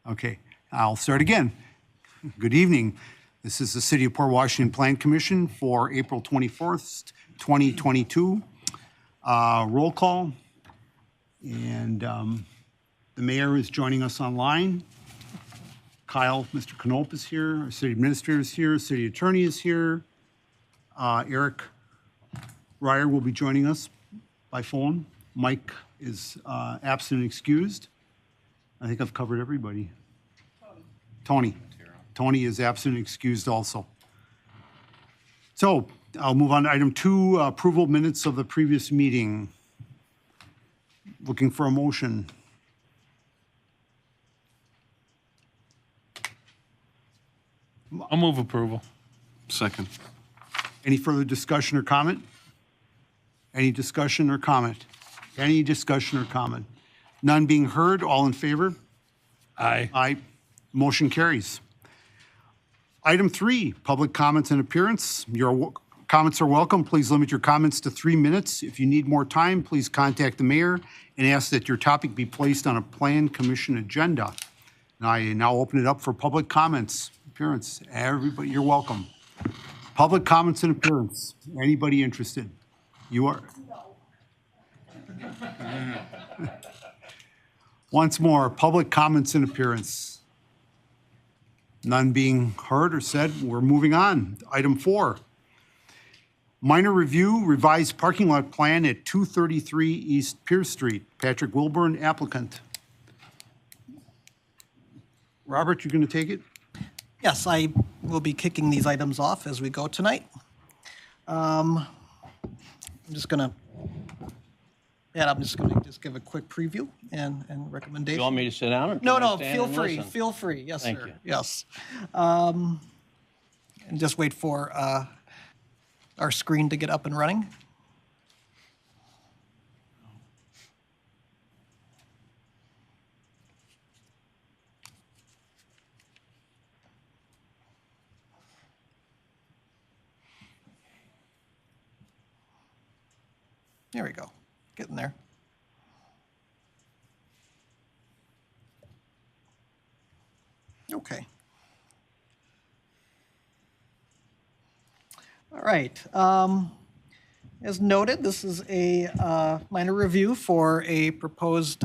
Okay, I'll start again. Good evening. This is the City of Port Washington Plan Commission for April 24th, 2022. Roll call. And the mayor is joining us online. Kyle, Mr. Knope is here. Our city administrator is here. City attorney is here. Eric Ryer will be joining us by phone. Mike is absent and excused. I think I've covered everybody. Tony is absent and excused also. So I'll move on to item 2, approval minutes of the previous meeting. Looking for a motion. I'll move approval. Second. Any further discussion or comment? Any discussion or comment? Any discussion or comment? None being heard, all in favor? Aye. Aye. Motion carries. Item 3, public comments and appearance. Your comments are welcome. Please limit your comments to 3 minutes. If you need more time, please contact the mayor and ask that your topic be placed on a plan commission agenda. Now, I now open it up for public comments, appearance. Everybody, you're welcome. Public comments and appearance. Anybody interested? You are? Once more, public comments and appearance. None being heard or said, we're moving on. Item 4, minor review, revised parking lot plan at 233 East Pierce Street. Patrick Wilburn, applicant. Robert, you're going to take it? Yes, I will be kicking these items off as we go tonight. I'm just going to give a quick preview and recommendation. You want me to sit down or can No, I stand feel and free, listen? feel free. Yes, Thank sir. you. Yes. And just wait for our screen to get up and running. There we go. Getting there. Okay. All right. As noted, this is a minor review for a proposed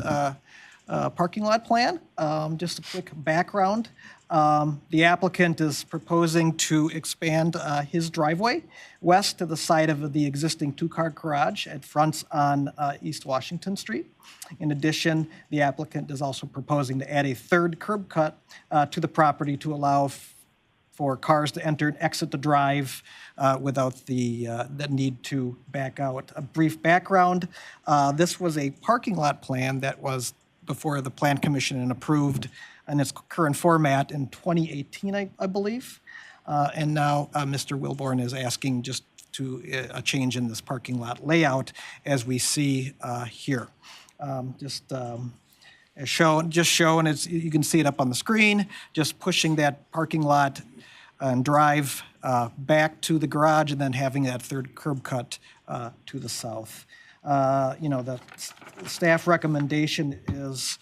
parking lot plan. Just a quick background. The applicant is proposing to expand his driveway west to the side of the existing two-car garage at fronts on East Washington Street. In addition, the applicant is also proposing to add a third curb cut to the property to allow for cars to enter and exit the drive without the need to back out. A brief background, this was a parking lot plan that was before the Plan Commission and approved in its current format in 2018, I believe. And now Mr. Wilborn is asking just to a change in this parking lot layout as we see here. As shown, you can see it up on the screen, just pushing that parking lot and drive back to the garage and then having that third curb cut to the south. The staff recommendation is,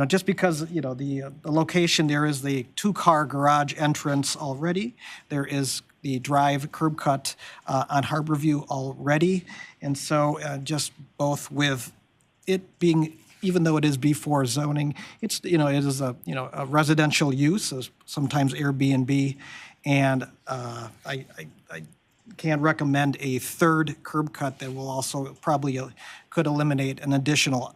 just because, the location, there is the two-car garage entrance already. There is the drive curb cut on Harborview already. And so just both with it being, even though it is B4 zoning, it is a residential use, sometimes Airbnb. And I can't recommend a third curb cut that will also probably could eliminate an additional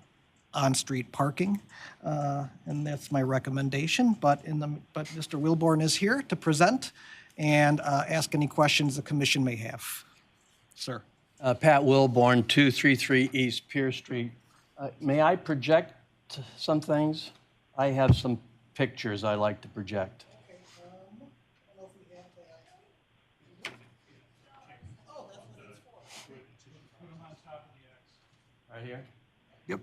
on-street parking. And that's my recommendation. But Mr. Wilborn is here to present and ask any questions the commission may have. Sir. Pat Wilborn, 233 East Pierce Street. May I project some things? I have some pictures I like to project. Right here? Yep.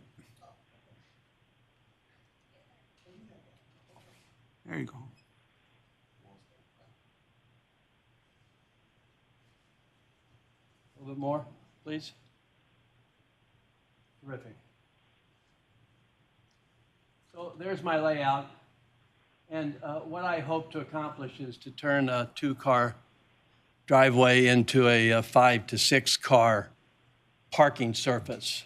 There you go. A little bit more, please. Terrific. So there's my layout. And what I hope to accomplish is to turn a 2-car driveway into a 5 to 6 car parking surface.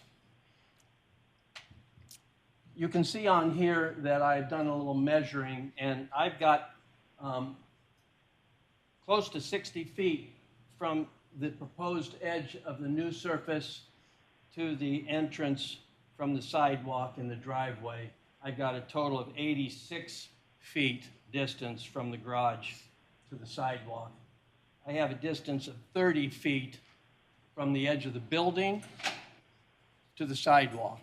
You can see on here that I've done a little measuring, and I've got close to 60 feet from the proposed edge of the new surface to the entrance from the sidewalk and the driveway. I got a total of 86 feet distance from the garage to the sidewalk. I have a distance of 30 feet from the edge of the building to the sidewalk.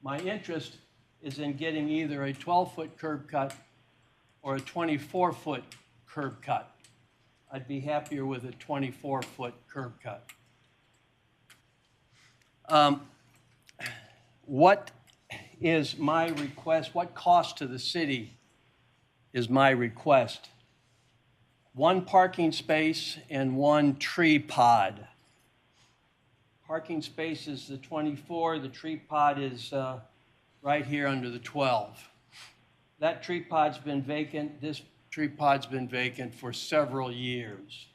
My interest is in getting either a 12-foot curb cut or a 24-foot curb cut. I'd be happier with a 24-foot curb cut. What is my request? What cost to the city is my request? 1 parking space and 1 tree pod. Parking space is the 24, the tree pod is right here under the 12. That tree pod's been vacant, this tree pod's been vacant for several years.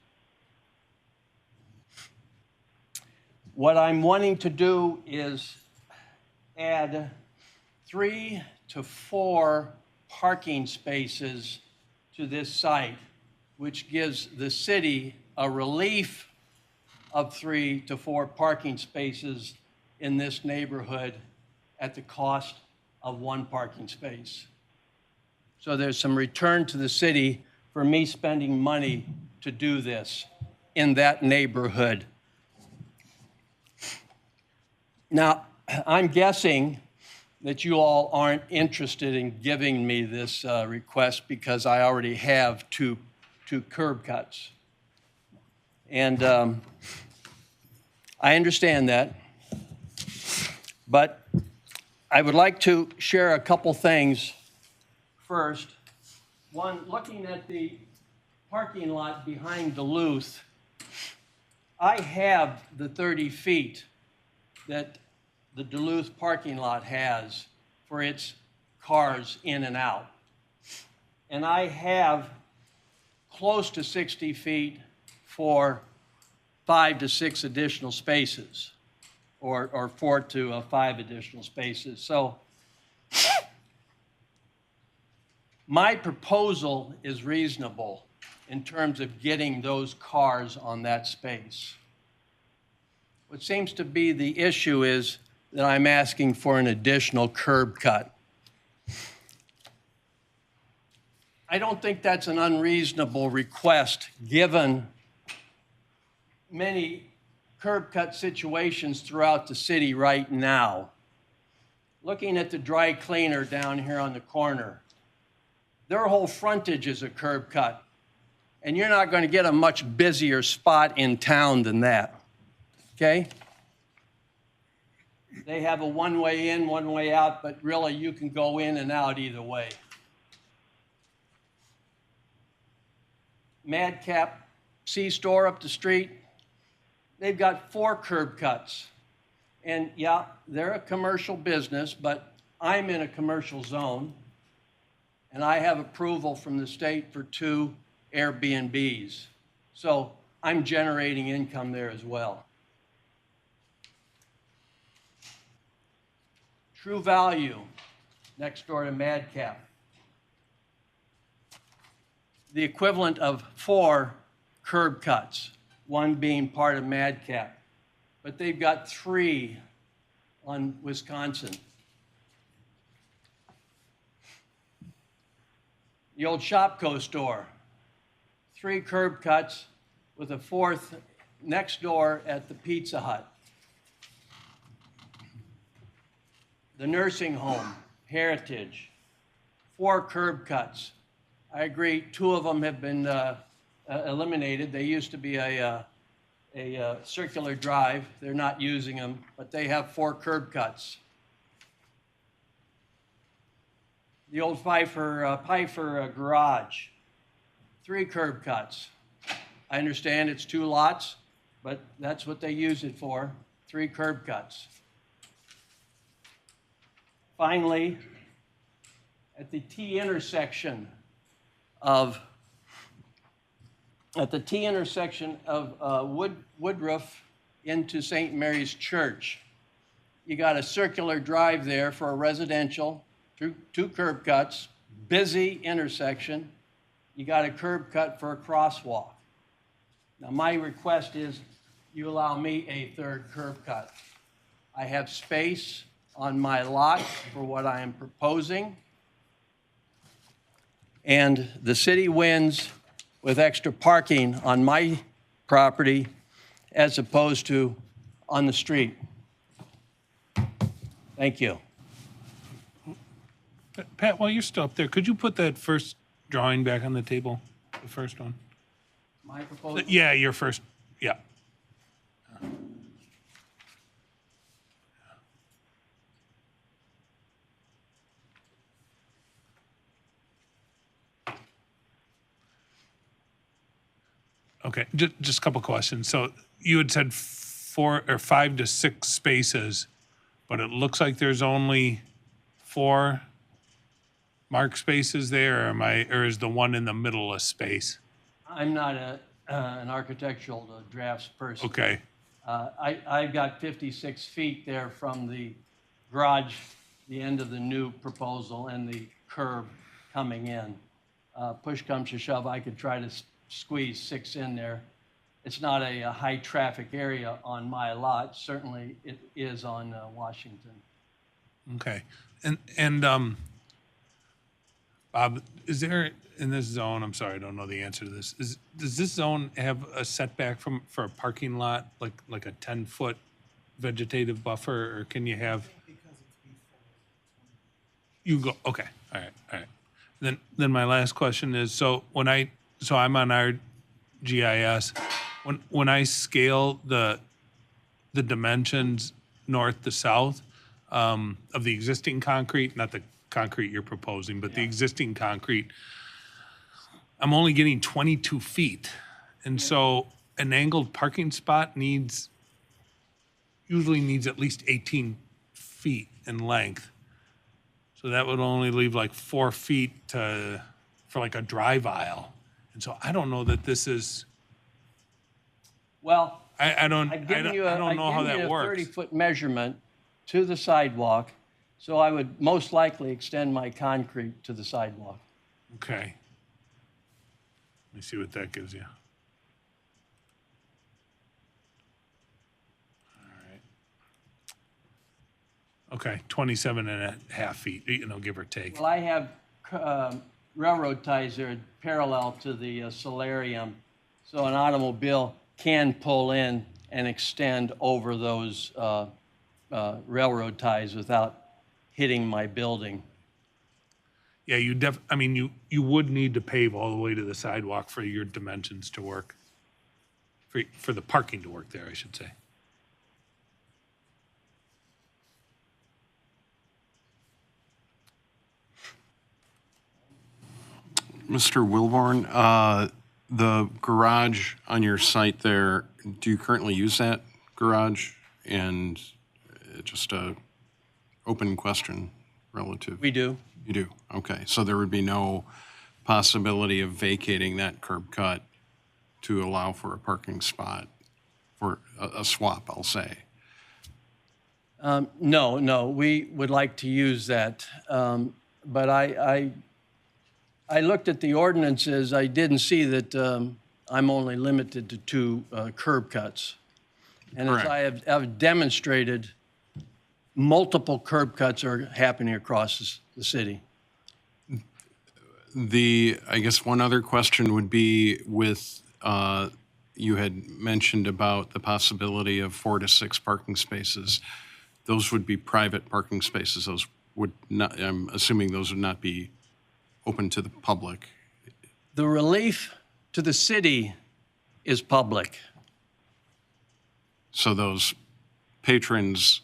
What I'm wanting to do is add 3 to 4 parking spaces to this site, which gives the city a relief of 3 to 4 parking spaces in this neighborhood at the cost of 1 parking space. So there's some return to the city for me spending money to do this in that neighborhood. Now, I'm guessing that you all aren't interested in giving me this request because I already have two curb cuts. And I understand that, but I would like to share a couple things. First, one, looking at the parking lot behind Duluth, I have the 30 feet that the Duluth parking lot has for its cars in and out. And I have close to 60 feet for 5 to 6 additional spaces, or 4 to 5 additional spaces. So my proposal is reasonable in terms of getting those cars on that space. What seems to be the issue is that I'm asking for an additional curb cut. I don't think that's an unreasonable request given many curb cut situations throughout the city right now. Looking at the dry cleaner down here on the corner, their whole frontage is a curb cut, and you're not going to get a much busier spot in town than that, okay? They have a one-way in, one-way out, but really you can go in and out either way. Madcap C-Store up the street, they've got 4 curb cuts. And yeah, they're a commercial business, but I'm in a commercial zone, and I have approval from the state for 2 Airbnbs. So I'm generating income there as well. True Value, next door to Madcap. The equivalent of 4 curb cuts, 1 being part of Madcap. But they've got 3 on Wisconsin. The old Shopko store, 3 curb cuts with a 4th next door at the Pizza Hut. The nursing home, Heritage, 4 curb cuts. I agree, 2 of them have been eliminated. They used to be a circular drive. They're not using them, but they have 4 curb cuts. The old Pfeiffer garage, 3 curb cuts. I understand it's 2 lots, but that's what they use it for, 3 curb cuts. Finally, at the T intersection of, at the T intersection of Woodruff into St. Mary's Church. You got a circular drive there for a residential, two curb cuts, busy intersection. You got a curb cut for a crosswalk. Now, my request is you allow me a third curb cut. I have space on my lot for what I am proposing. And the city wins with extra parking on my property as opposed to on the street. Thank you. Pat, while you're still up there, could you put that first drawing back on the table? The first one? My proposal. Yeah, your first, yeah. Okay, just a couple questions. So you had said 4 or 5 to 6 spaces, but it looks like there's only 4 marked spaces there, or is the one in the middle a space? I'm not an architectural drafts person. Okay, I've got 56 feet there from the garage, the end of the new proposal, and the curb coming in. Push comes to shove, I could try to squeeze 6 in there. It's not a high-traffic area on my lot. Certainly, it is on Washington. okay. And Bob, is there, in this zone, I'm sorry, I don't know the answer to this, does this zone have a setback for a parking lot, like a 10-foot vegetative buffer, or can you have? You go, okay, all right. Then my last question is, so I'm on our GIS, when I scale the dimensions north to south of the existing concrete, not the concrete you're proposing, but the existing concrete, I'm only getting 22 feet. And so an angled parking spot usually needs at least 18 feet in length. So that would only leave like 4 feet for like a drive aisle. And so I don't know that this is, Well, I don't I've given you a know how that works. 30-foot measurement to the sidewalk, so I would most likely extend my concrete to the sidewalk. Okay. Let me see what that gives you. All right. Okay, 27 and a half feet, give or take. Well, I have railroad ties there parallel to the solarium, so an automobile can pull in and extend over those railroad ties without hitting my building. Yeah, you would need to pave all the way to the sidewalk for your dimensions to work, for the parking to work there, I should say. Mr. Wilborn, the garage on your site there, do you currently use that garage? And just a open question relative. We do. You do? Okay. So there would be no possibility of vacating that curb cut to allow for a parking spot, for a swap, I'll say? No, we would like to use that. But I looked at the ordinances. I didn't see that I'm only limited to 2 curb cuts. And as Correct. I've demonstrated, multiple curb cuts are happening across the city. I guess one other question would be with, you had mentioned about the possibility of 4 to 6 parking spaces. Those would be private parking spaces. Those would not, I'm assuming those would not be open to the public. The relief to the city is public. So those patrons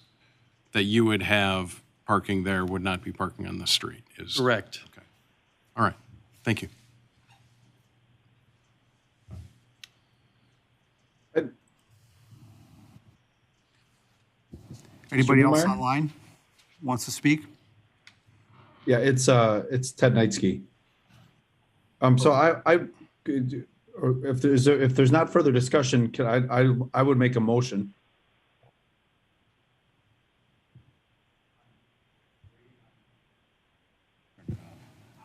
that you would have parking there would not be parking on the street? Correct. Okay. All right. Thank you. Anybody else Blumeyer? online wants to speak? Yeah, it's Ted Knightsky. So or if there's not further discussion, I would make a motion.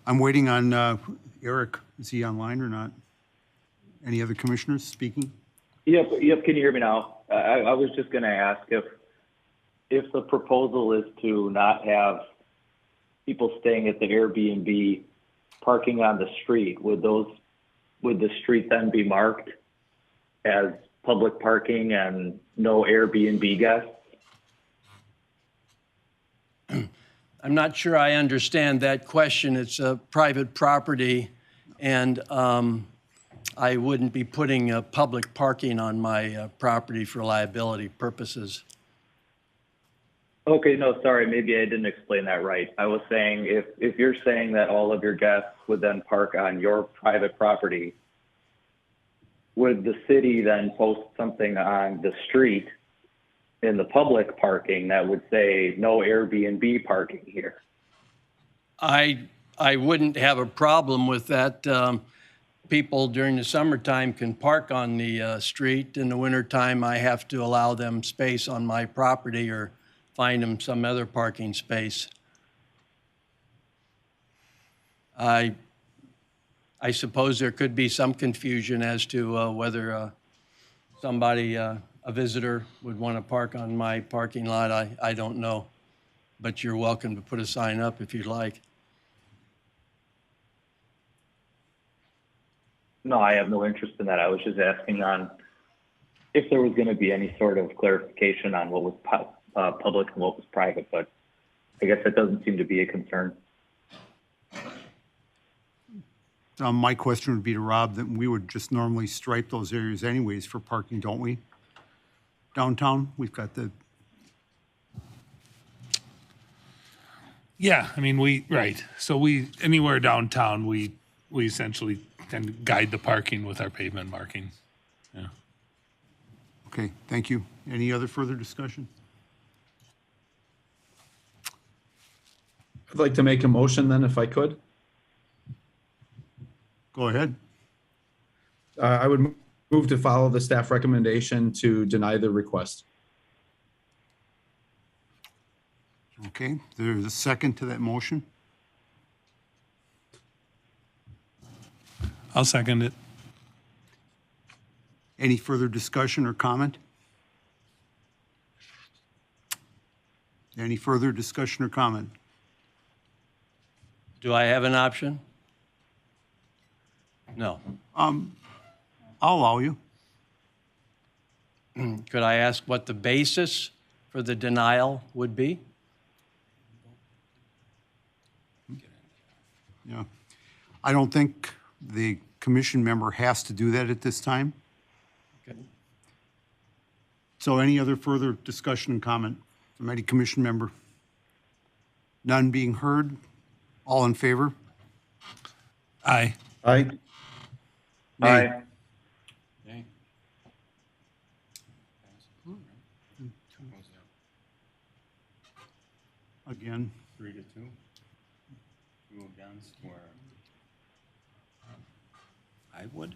I'm waiting on Eric. Is he online or not? Any other commissioners speaking? Yep. Can you hear me now? I was just going to ask if the proposal is to not have people staying at the Airbnb parking on the street, would the street then be marked as public parking and no Airbnb guests? I'm not sure I understand that question. It's a private property, and I wouldn't be putting public parking on my property for liability purposes. Okay, no, sorry, maybe I didn't explain that right. I was saying if you're saying that all of your guests would then park on your private property, would the city then post something on the street in the public parking that would say no Airbnb parking here? I wouldn't have a problem with that. People during the summertime can park on the street. In the wintertime, I have to allow them space on my property or find them some other parking space. I suppose there could be some confusion as to whether somebody, a visitor, would want to park on my parking lot. I don't know, but you're welcome to put a sign up if you'd like. No, I have no interest in that. I was just asking on if there was going to be any sort of clarification on what was public and what was private, but I guess that doesn't seem to be a concern. My question would be to Rob that we would just normally stripe those areas anyways for parking, don't we? Downtown, we've got the, Yeah, I mean, right. So anywhere downtown, we essentially can guide the parking with our pavement marking. Yeah. okay, thank you. Any other further discussion? I'd like to make a motion then, if I could. Go ahead. I would move to follow the staff recommendation to deny the request. Okay, there's a second to that motion. I'll second it. Any further discussion or comment? Any further discussion or comment? Do I have an option? No. I'll allow you. Could I ask what the basis for the denial would be? Yeah. I don't think the commission member has to do that at this time. Okay. So any other further discussion and comment from any commission member? None being heard? All in favor? Aye. Aye. Nay. Again, 3-2. You against or? I would.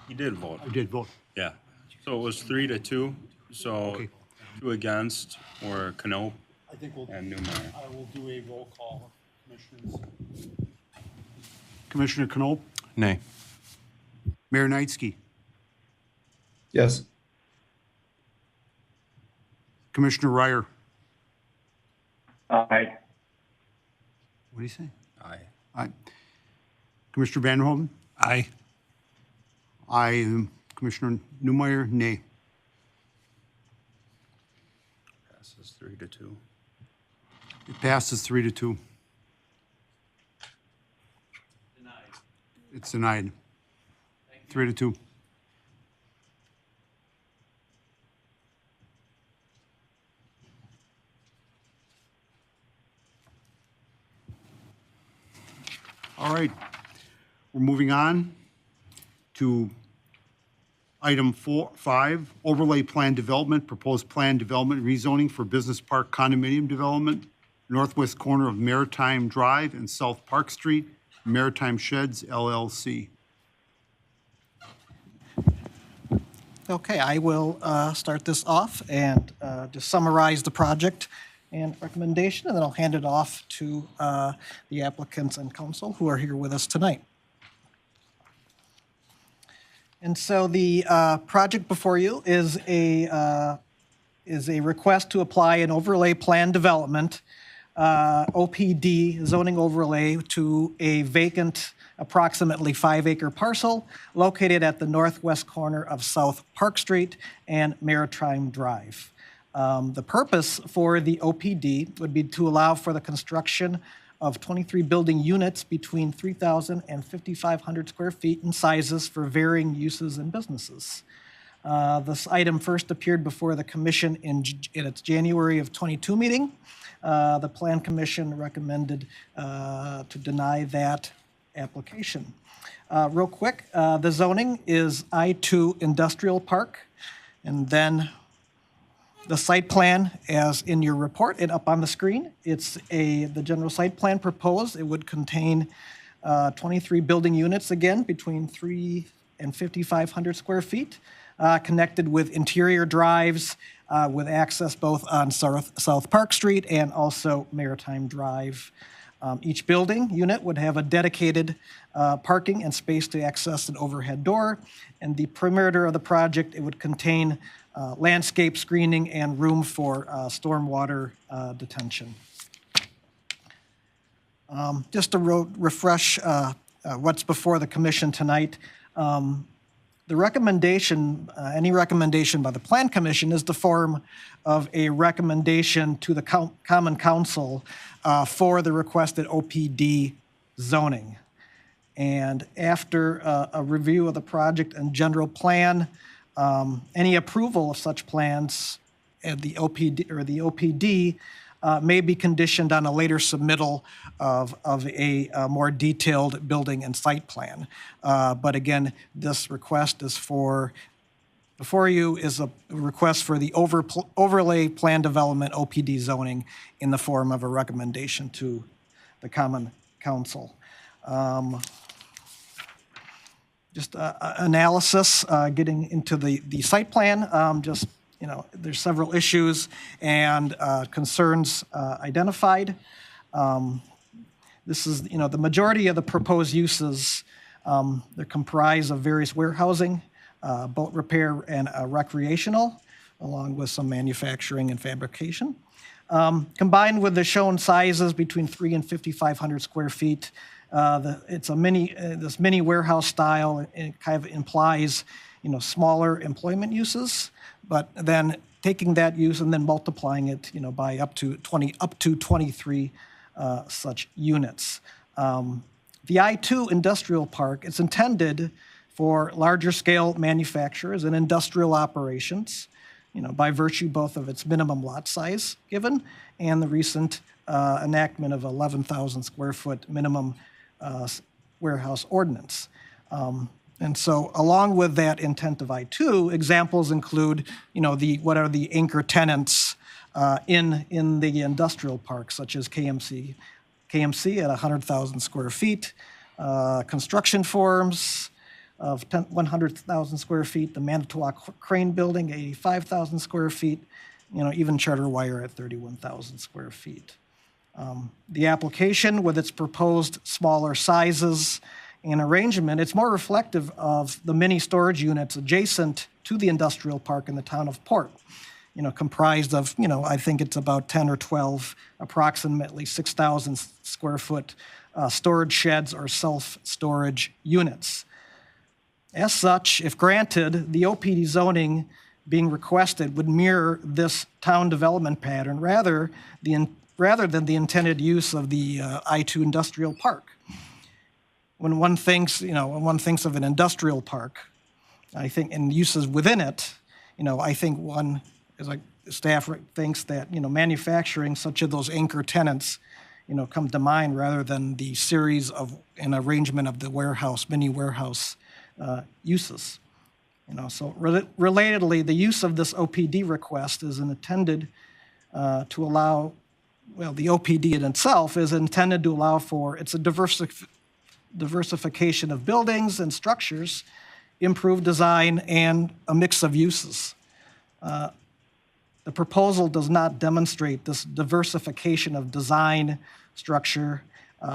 He did vote. I did vote. Yeah. So it was 3-2. So Okay. 2 against or Knope I think and Newmeyer. I will do a roll call, commissioners. Commissioner Knoll, Nay. Mayor Knightsky, Yes. Commissioner Ryer. Aye. What do you say? Aye. Aye. Commissioner Vanderhoven? Aye. Aye. Commissioner Newmeyer, nay. Passes 3-2. It passes 3-2. It's denied. 3-2. All right, we're moving on to item 5, overlay plan development, proposed plan development rezoning for business park condominium development, northwest corner of Maritime Drive and South Park Street, Maritime Sheds LLC. Okay, I will start this off and just summarize the project and recommendation, and then I'll hand it off to the applicants and council who are here with us tonight. And so the project before you is a request to apply an overlay plan development, OPD zoning overlay, to a vacant approximately 5-acre parcel located at the northwest corner of South Park Street and Maritime Drive. The purpose for the OPD would be to allow for the construction of 23 building units between 3,000 and 5,500 square feet in sizes for varying uses and businesses. This item first appeared before the commission in its January of 22 meeting. The Plan Commission recommended to deny that application. Real quick, the zoning is I-2 Industrial Park, and then the site plan, as in your report and up on the screen, it's the general site plan proposed. It would contain 23 building units, again, between 3 and 5,500 square feet, connected with interior drives with access both on South Park Street and also Maritime Drive. Each building unit would have a dedicated parking and space to access an overhead door. And the perimeter of the project, it would contain landscape screening and room for stormwater detention. Just to refresh what's before the commission tonight, the recommendation, any recommendation by the Plan Commission is the form of a recommendation to the Common Council for the requested OPD zoning. And after a review of the project and general plan, any approval of such plans at the OPD may be conditioned on a later submittal of a more detailed building and site plan. But again, this request is before you is a request for the overlay plan development OPD zoning in the form of a recommendation to the Common Council. Just analysis, getting into the site plan, just, you know, there's several issues and concerns identified. This is, you know, the majority of the proposed uses, they're comprised of various warehousing, boat repair, and recreational, along with some manufacturing and fabrication. Combined with the shown sizes between 3 and 5,500 square feet, it's a this mini warehouse style. It kind of implies, you know, smaller employment uses, but then taking that use and then multiplying it, you know, by up to 23 such units. The I-2 Industrial Park, it's intended for larger scale manufacturers and industrial operations, you know, by virtue both of its minimum lot size given and the recent enactment of 11,000 square foot minimum warehouse ordinance. And so along with that intent of I-2, examples include, you know, what are the anchor tenants in the industrial park, such as KMC at 100,000 square feet, construction firms of 100,000 square feet, the Manitowoc Crane Building, 85,000 square feet, you know, even Charter Wire at 31,000 square feet. The application, with its proposed smaller sizes and arrangement, it's more reflective of the mini storage units adjacent to the industrial park in the town of Port, you know, comprised of, you know, I think it's about 10 or 12, approximately 6,000 square foot storage sheds or self-storage units. As such, if granted, the OPD zoning being requested would mirror this town development pattern rather than the intended use of the I-2 Industrial Park. When one thinks, you know, when one thinks of an industrial park, I think, and uses within it, you know, I think one, as like staff thinks that, you know, manufacturing, such as those anchor tenants, you know, come to mind rather than the series of an arrangement of the warehouse, mini warehouse uses. You know, so relatedly, the use of this OPD request is intended to allow, well, the OPD in itself is intended to allow for, it's a diversification of buildings and structures, improved design, and a mix of uses. The proposal does not demonstrate this diversification of design, structure,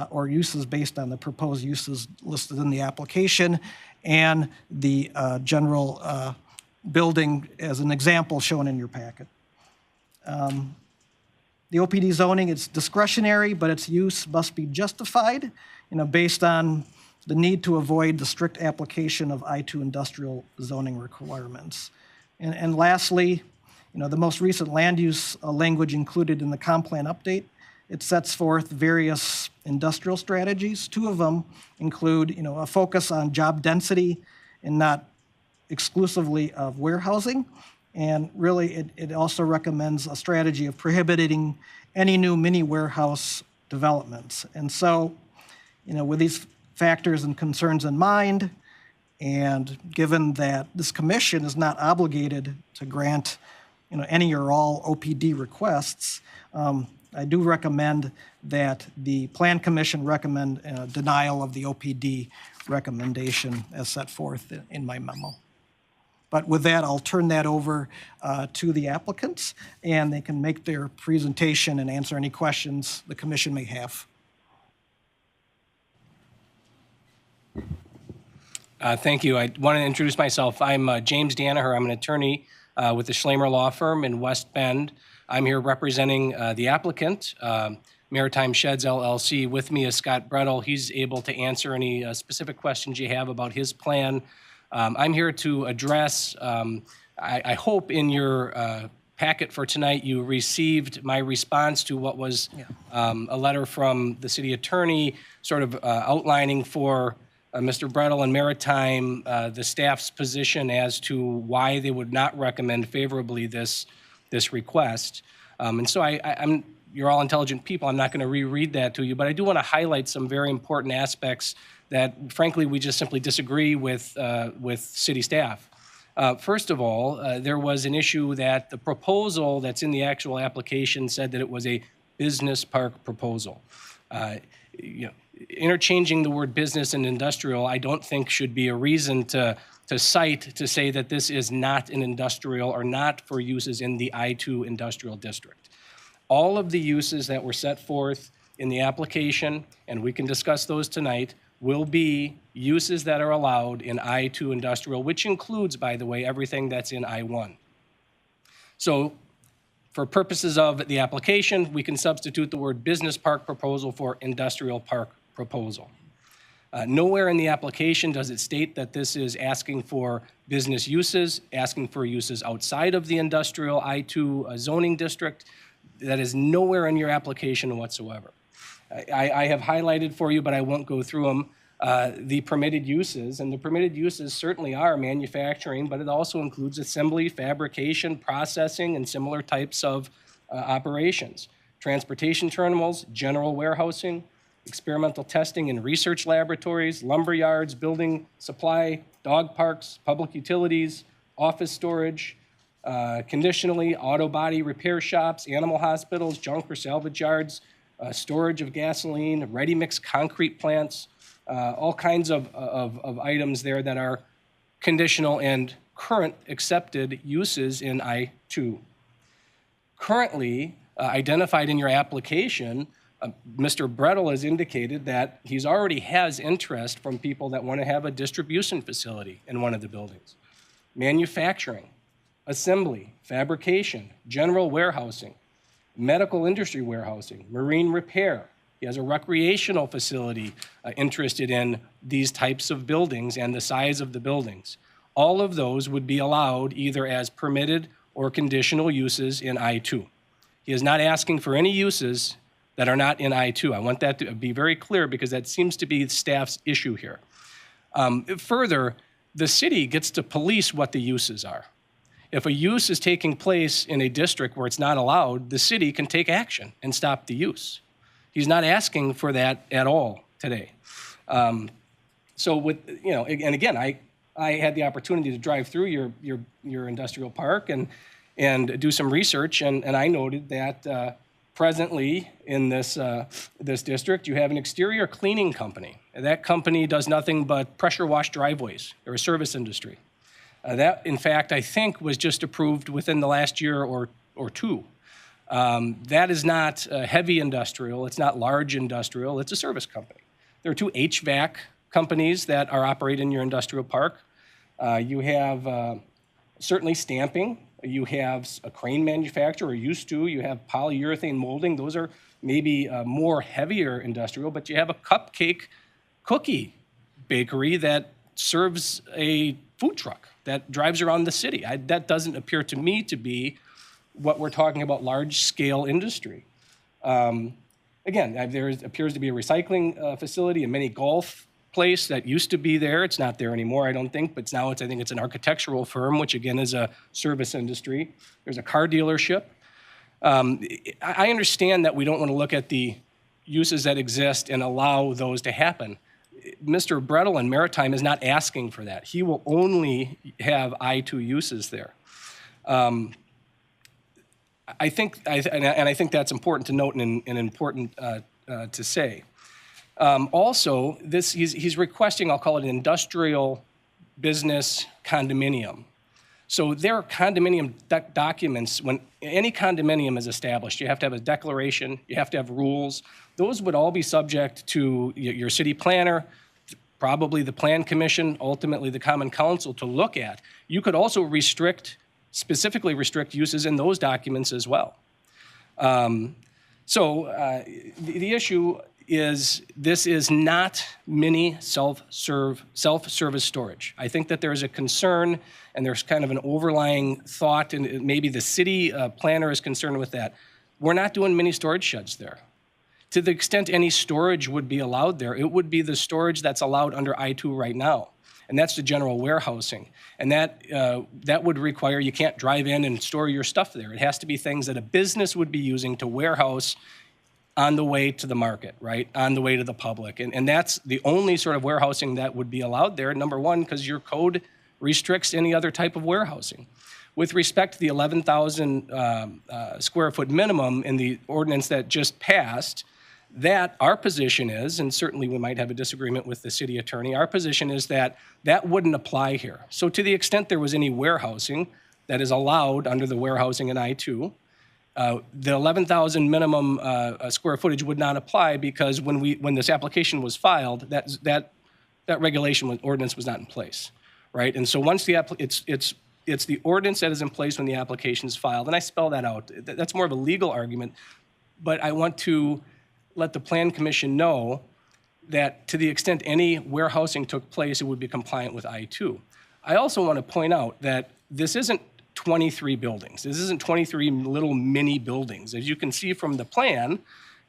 or uses based on the proposed uses listed in the application and the general building as an example shown in your packet. The OPD zoning is discretionary, but its use must be justified, based on the need to avoid the strict application of I-2 industrial zoning requirements. And lastly, the most recent land use language included in the comp plan update, it sets forth various industrial strategies. Two of them include, a focus on job density and not exclusively of warehousing. And really, it also recommends a strategy of prohibiting any new mini warehouse developments. And so, with these factors and concerns in mind, and given that this commission is not obligated to grant, any or all OPD requests, I do recommend that the Plan Commission recommend denial of the OPD recommendation as set forth in my memo. But with that, I'll turn that over to the applicants, and they can make their presentation and answer any questions the commission may have. Thank you. I want to introduce myself. I'm James Danaher. I'm an attorney with the Schlamer Law Firm in West Bend. I'm here representing the applicant, Maritime Sheds LLC. With me is Scott Brettel. He's able to answer any specific questions you have about his plan. I'm here to address, I hope in your packet for tonight you received my response to what was a letter from the city attorney sort of outlining for Mr. Brettel and Maritime the staff's position as to why they would not recommend favorably this request. And so you're all intelligent people. I'm not going to reread that to you, but I do want to highlight some very important aspects that, frankly, we just simply disagree with city staff. First of all, there was an issue that the proposal that's in the actual application said that it was a business park proposal. Interchanging the word business and industrial, I don't think should be a reason to cite to say that this is not an industrial or not for uses in the I-2 industrial district. All of the uses that were set forth in the application, and we can discuss those tonight, will be uses that are allowed in I-2 industrial, which includes, by the way, everything that's in I-1. So for purposes of the application, we can substitute the word business park proposal for industrial park proposal. Nowhere in the application does it state that this is asking for business uses, asking for uses outside of the industrial I-2 zoning district. That is nowhere in your application whatsoever. I have highlighted for you, but I won't go through them, the permitted uses. And the permitted uses certainly are manufacturing, but it also includes assembly, fabrication, processing, and similar types of operations. Transportation terminals, general warehousing, experimental testing and research laboratories, lumber yards, building supply, dog parks, public utilities, office storage, conditionally, auto body repair shops, animal hospitals, junk or salvage yards, storage of gasoline, ready-mix concrete plants, all kinds of items there that are conditional and current accepted uses in I-2. Currently identified in your application, Mr. Brettel has indicated that he's already has interest from people that want to have a distribution facility in one of the buildings. Manufacturing, assembly, fabrication, general warehousing, medical industry warehousing, marine repair. He has a recreational facility interested in these types of buildings and the size of the buildings. All of those would be allowed either as permitted or conditional uses in I-2. He is not asking for any uses that are not in I-2. I want that to be very clear because that seems to be staff's issue here. Further, the city gets to police what the uses are. If a use is taking place in a district where it's not allowed, the city can take action and stop the use. He's not asking for that at all today. So with, and again, I had the opportunity to drive through your industrial park and do some research, and I noted that presently in this district, you have an exterior cleaning company. And that company does nothing but pressure wash driveways. They're a service industry. That, in fact, I think was just approved within the last year or two. That is not heavy industrial. It's not large industrial. It's a service company. There are two HVAC companies that are operating in your industrial park. You have certainly stamping. You have a crane manufacturer, or used to. You have polyurethane molding. Those are maybe more heavier industrial, but you have a cupcake cookie bakery that serves a food truck that drives around the city. That doesn't appear to me to be what we're talking about large-scale industry. Again, there appears to be a recycling facility, a mini golf place that used to be there. It's not there anymore, I don't think, but now I think it's an architectural firm, which again is a service industry. There's a car dealership. I understand that we don't want to look at the uses that exist and allow those to happen. Mr. Brettel in Maritime is not asking for that. He will only have I-2 uses there. I think that's important to note and important to say. Also, he's requesting, I'll call it an industrial business condominium. So there are condominium documents. When any condominium is established, you have to have a declaration, you have to have rules. Those would all be subject to your city planner, probably the plan commission, ultimately the common council to look at. You could also specifically restrict uses in those documents as well. The issue is this is not mini self-service storage. I think that there is a concern and there's kind of an overlying thought, and maybe the city planner is concerned with that. We're not doing mini storage sheds there. To the extent any storage would be allowed there, it would be the storage that's allowed under I-2 right now, and that's the general warehousing. And that would require, you can't drive in and store your stuff there. It has to be things that a business would be using to warehouse on the way to the market, right? On the way to the public. And that's the only sort of warehousing that would be allowed there, number one, because your code restricts any other type of warehousing. With respect to the 11,000 square foot minimum in the ordinance that just passed, that our position is, and certainly we might have a disagreement with the city attorney, our position is that that wouldn't apply here. So to the extent there was any warehousing that is allowed under the warehousing in I-2, the 11,000 minimum square footage would not apply because when this application was filed, that regulation ordinance was not in place, right? And so once it's the ordinance that is in place when the application is filed, and I spell that out. That's more of a legal argument, but I want to let the Plan Commission know that to the extent any warehousing took place, it would be compliant with I-2. I also want to point out that this isn't 23 buildings. This isn't 23 little mini buildings. As you can see from the plan,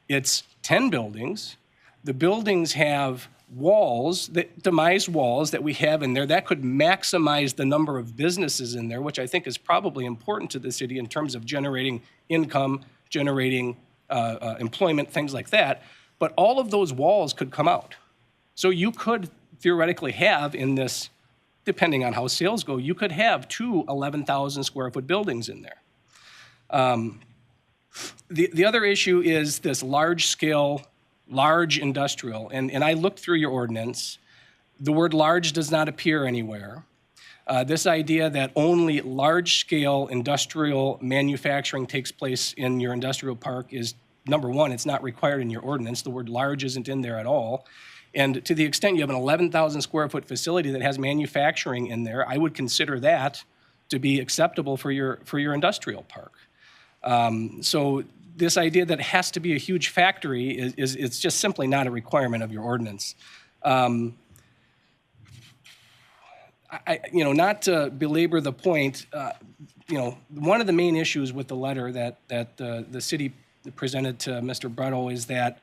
it's 10 buildings. The buildings have walls, demised walls that we have in there that could maximize the number of businesses in there, which I think is probably important to the city in terms of generating income, generating employment, things like that. But all of those walls could come out. So you could theoretically have in this, depending on how sales go, you could have two 11,000 square foot buildings in there. The other issue is this large scale, large industrial. And I looked through your ordinance. The word large does not appear anywhere. This idea that only large-scale industrial manufacturing takes place in your industrial park is, number one, it's not required in your ordinance. The word large isn't in there at all. And to the extent you have an 11,000 square foot facility that has manufacturing in there, I would consider that to be acceptable for your industrial park. So this idea that it has to be a huge factory it's just simply not a requirement of your ordinance. Not to belabor the point, one of the main issues with the letter that the city presented to Mr. Brettel is that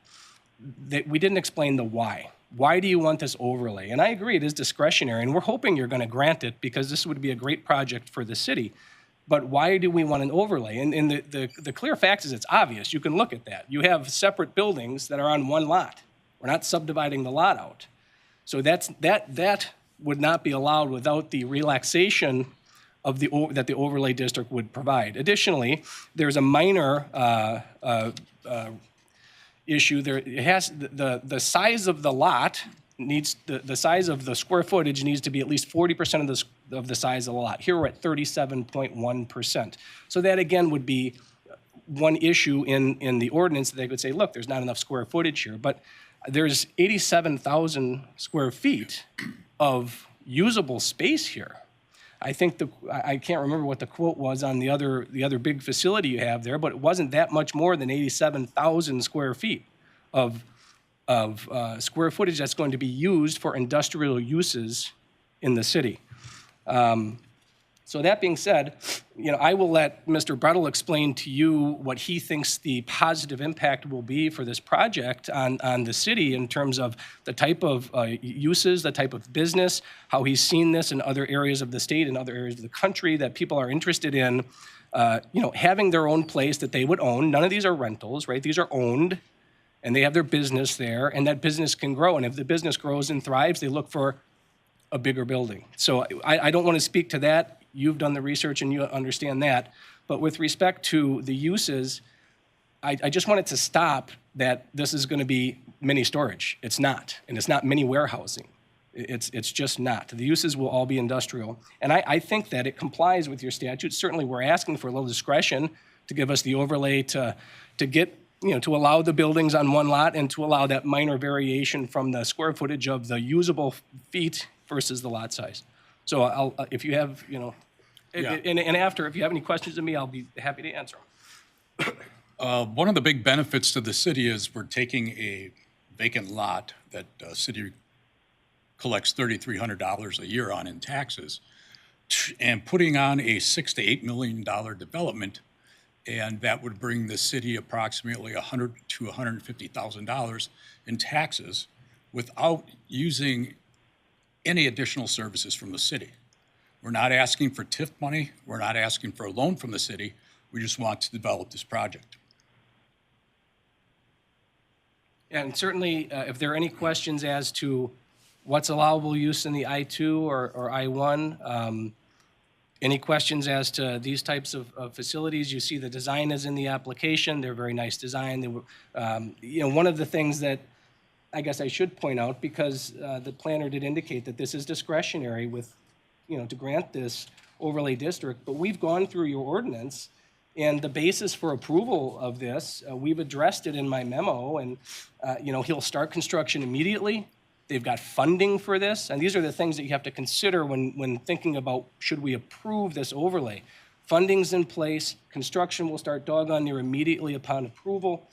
we didn't explain the why. Why do you want this overlay? And I agree, it is discretionary, and we're hoping you're going to grant it because this would be a great project for the city. But why do we want an overlay? And the clear fact is it's obvious. You can look at that. You have separate buildings that are on one lot. We're not subdividing the lot out. So that would not be allowed without the relaxation of that the overlay district would provide. Additionally, there's a minor issue there. It has the size of the lot needs the size of the square footage needs to be at least 40% of the size of the lot. Here we're at 37.1%. So that again would be one issue in the ordinance that they could say, look, there's not enough square footage here, but there's 87,000 square feet of usable space here. I think I can't remember what the quote was on the other big facility you have there, but it wasn't that much more than 87,000 square feet of square footage that's going to be used for industrial uses in the city. So that being said, I will let Mr. Brettel explain to you what he thinks the positive impact will be for this project on the city in terms of the type of uses, the type of business, how he's seen this in other areas of the state and other areas of the country that people are interested in, having their own place that they would own. None of these are rentals, right? These are owned, and they have their business there, and that business can grow. And if the business grows and thrives, they look for a bigger building. So I don't want to speak to that. You've done the research and you understand that. But with respect to the uses, I just wanted to stop that this is going to be mini storage. It's not. And it's not mini warehousing. It's just not. The uses will all be industrial. And I think that it complies with your statute. Certainly we're asking for a little discretion to give us the overlay to get, to allow the buildings on one lot and to allow that minor variation from the square footage of the usable feet versus the lot size. So if you have, and after, if you have any questions of me, I'll be happy to answer them. One of the big benefits to the city is we're taking a vacant lot that the city collects $3,300 a year on in taxes and putting on a $6 to $8 million development, and that would bring the city approximately $100,000 to $150,000 in taxes without using any additional services from the city. We're not asking for TIF money. We're not asking for a loan from the city. We just want to develop this project. And certainly, if there are any questions as to what's allowable use in the I-2 or I-1, any questions as to these types of facilities, you see the design is in the application. They're very nice design. They were, one of the things that I guess I should point out, because the planner did indicate that this is discretionary with, to grant this overlay district, but we've gone through your ordinance and the basis for approval of this, we've addressed it in my memo, and, he'll start construction immediately. They've got funding for this, and these are the things that you have to consider when thinking about should we approve this overlay. Funding's in place, construction will start doggone near immediately upon approval.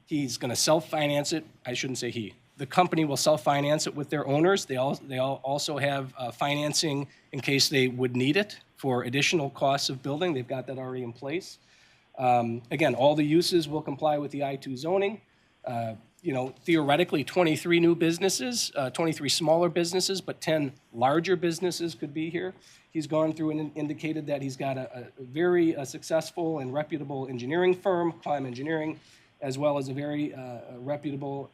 He's going to self-finance it. I shouldn't say he. The company will self-finance it with their owners. They all also have financing in case they would need it for additional costs of building. They've got that already in place. Again, all the uses will comply with the I-2 zoning. Theoretically, 23 new businesses, 23 smaller businesses, but 10 larger businesses could be here. He's gone through and indicated that he's got a very successful and reputable engineering firm, Climb Engineering, as well as a very reputable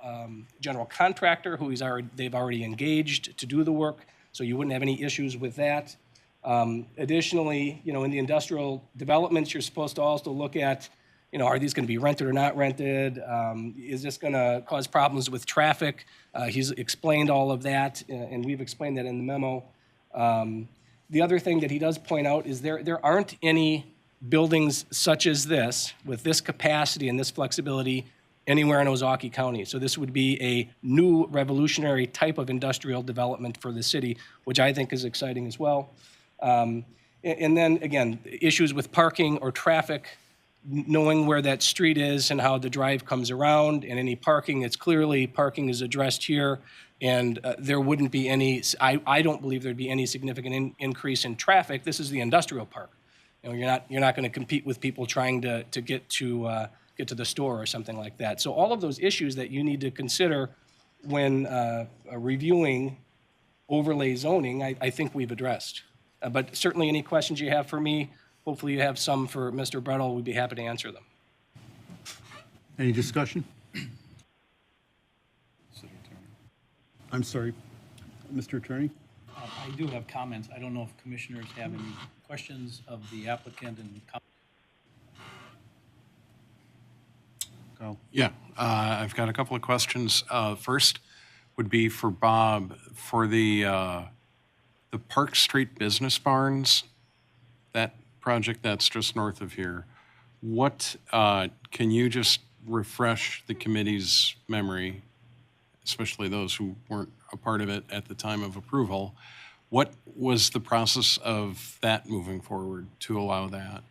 general contractor who they've already engaged to do the work, so you wouldn't have any issues with that. Additionally, in the industrial developments, you're supposed to also look at, are these going to be rented or not rented? Is this going to cause problems with traffic? He's explained all of that, and we've explained that in the memo. The other thing that he does point out is there aren't any buildings such as this, with this capacity and this flexibility, anywhere in Ozaukee County. So this would be a new revolutionary type of industrial development for the city, which I think is exciting as well. And then, again, issues with parking or traffic, knowing where that street is and how the drive comes around, and any parking, it's clearly parking is addressed here, and there wouldn't be any, I don't believe there'd be any significant increase in traffic. This is the industrial park. You're not going to compete with people trying to get to the store or something like that. So all of those issues that you need to consider when reviewing overlay zoning, I think we've addressed. But certainly any questions you have for me, hopefully you have some for Mr. Brettel, we'd be happy to answer them. Any discussion? I'm sorry, Mr. Attorney? I do have comments. I don't know if commissioners have any questions of the applicant and Yeah, I've got a couple of questions. First would be for Bob, for the Park Street Business Barns, that project that's just north of here. What, can you just refresh the committee's memory, especially those who weren't a part of it at the time of approval? What was the process of that moving forward to allow that?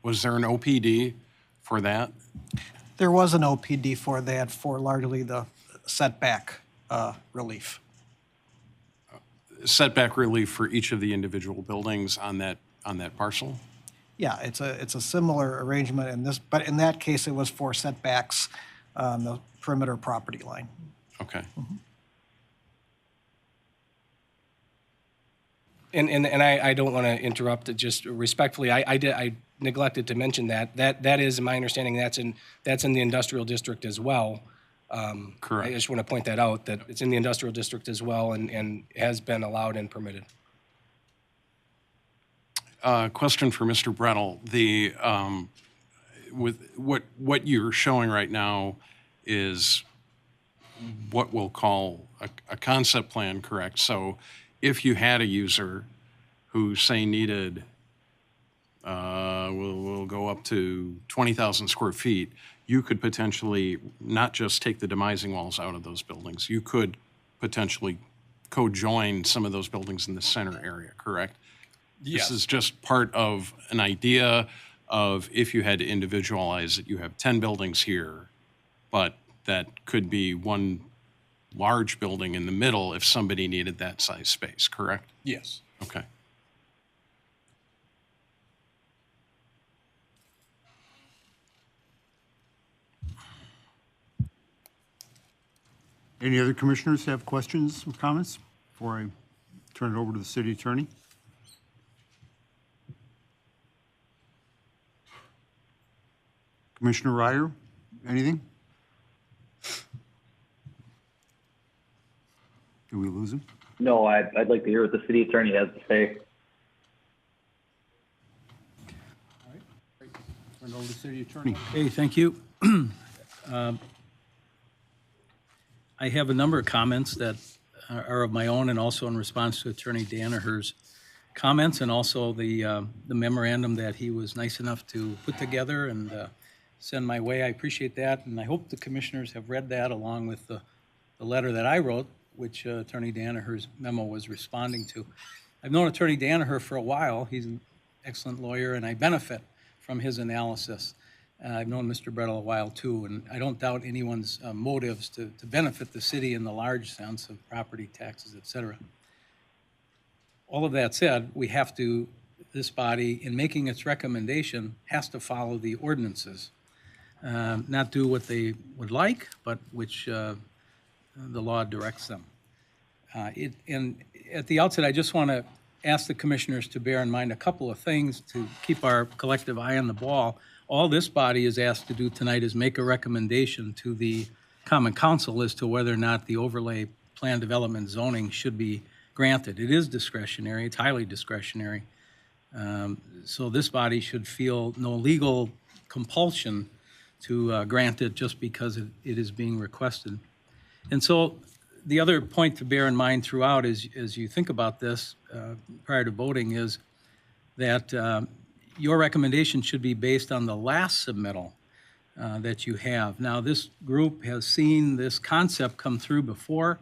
Was there an OPD for that? There was an OPD for that, for largely the setback relief. Setback relief for each of the individual buildings on that parcel? Yeah, it's a similar arrangement in this, but in that case, it was for setbacks on the perimeter property line. Okay. And I don't want to interrupt, it just respectfully, I neglected to mention that is my understanding, that's in the industrial district as well. Correct. I just want to point that out, that it's in the industrial district as well and has been allowed and permitted. Question for Mr. Brettel. With what you're showing right now is what we'll call a concept plan, correct? So if you had a user who, say, needed, we'll go up to 20,000 square feet, you could potentially not just take the demising walls out of those buildings. You could potentially co-join some of those buildings in the center area, correct? Yes. This is just part of an idea of if you had to individualize it, you have 10 buildings here, but that could be one large building in the middle if somebody needed that size space, correct? Yes. Okay. Any other commissioners have questions or comments before I turn it over to the city attorney? Commissioner Ryer, anything? Did we lose him? No, I'd like to hear what the city attorney has to say. Turn it over to the city attorney. Okay, thank you. I have a number of comments that are of my own and also in response to Attorney Danaher's comments and also the memorandum that he was nice enough to put together and send my way. I appreciate that, and I hope the commissioners have read that along with the letter that I wrote, which Attorney Danaher's memo was responding to. I've known Attorney Danaher for a while. He's an excellent lawyer, and I benefit from his analysis. I've known Mr. Brettel a while, too, and I don't doubt anyone's motives to benefit the city in the large sense of property taxes, et cetera. All of that said, we have to, this body, in making its recommendation, has to follow the ordinances. Not do what they would like, but which the law directs them. And at the outset, I just want to ask the commissioners to bear in mind a couple of things to keep our collective eye on the ball. All this body is asked to do tonight is make a recommendation to the Common Council as to whether or not the overlay plan development zoning should be granted. It is discretionary, it's highly discretionary. So this body should feel no legal compulsion to grant it just because it is being requested. And so the other point to bear in mind throughout as you think about this prior to voting is that your recommendation should be based on the last submittal that you have. Now, this group has seen this concept come through before.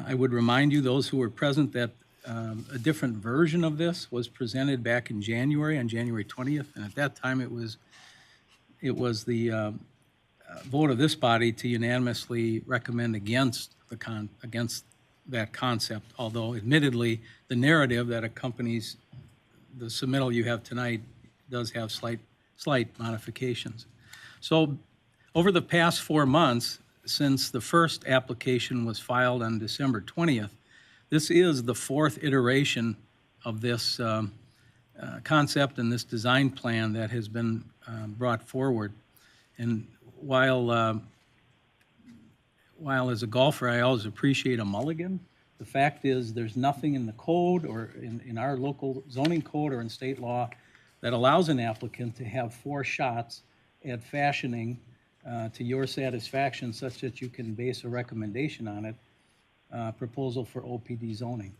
I would remind you, those who were present, that a different version of this was presented back in January, on January 20th, and at that time it was the vote of this body to unanimously recommend against that concept, although admittedly the narrative that accompanies the submittal you have tonight does have slight modifications. So over the past 4 months, since the first application was filed on December 20th, this is the fourth iteration of this concept and this design plan that has been brought forward. And while as a golfer I always appreciate a mulligan, The fact is, there's nothing in the code or in our local zoning code or in state law that allows an applicant to have 4 shots at fashioning to your satisfaction such that you can base a recommendation on it, proposal for OPD zoning.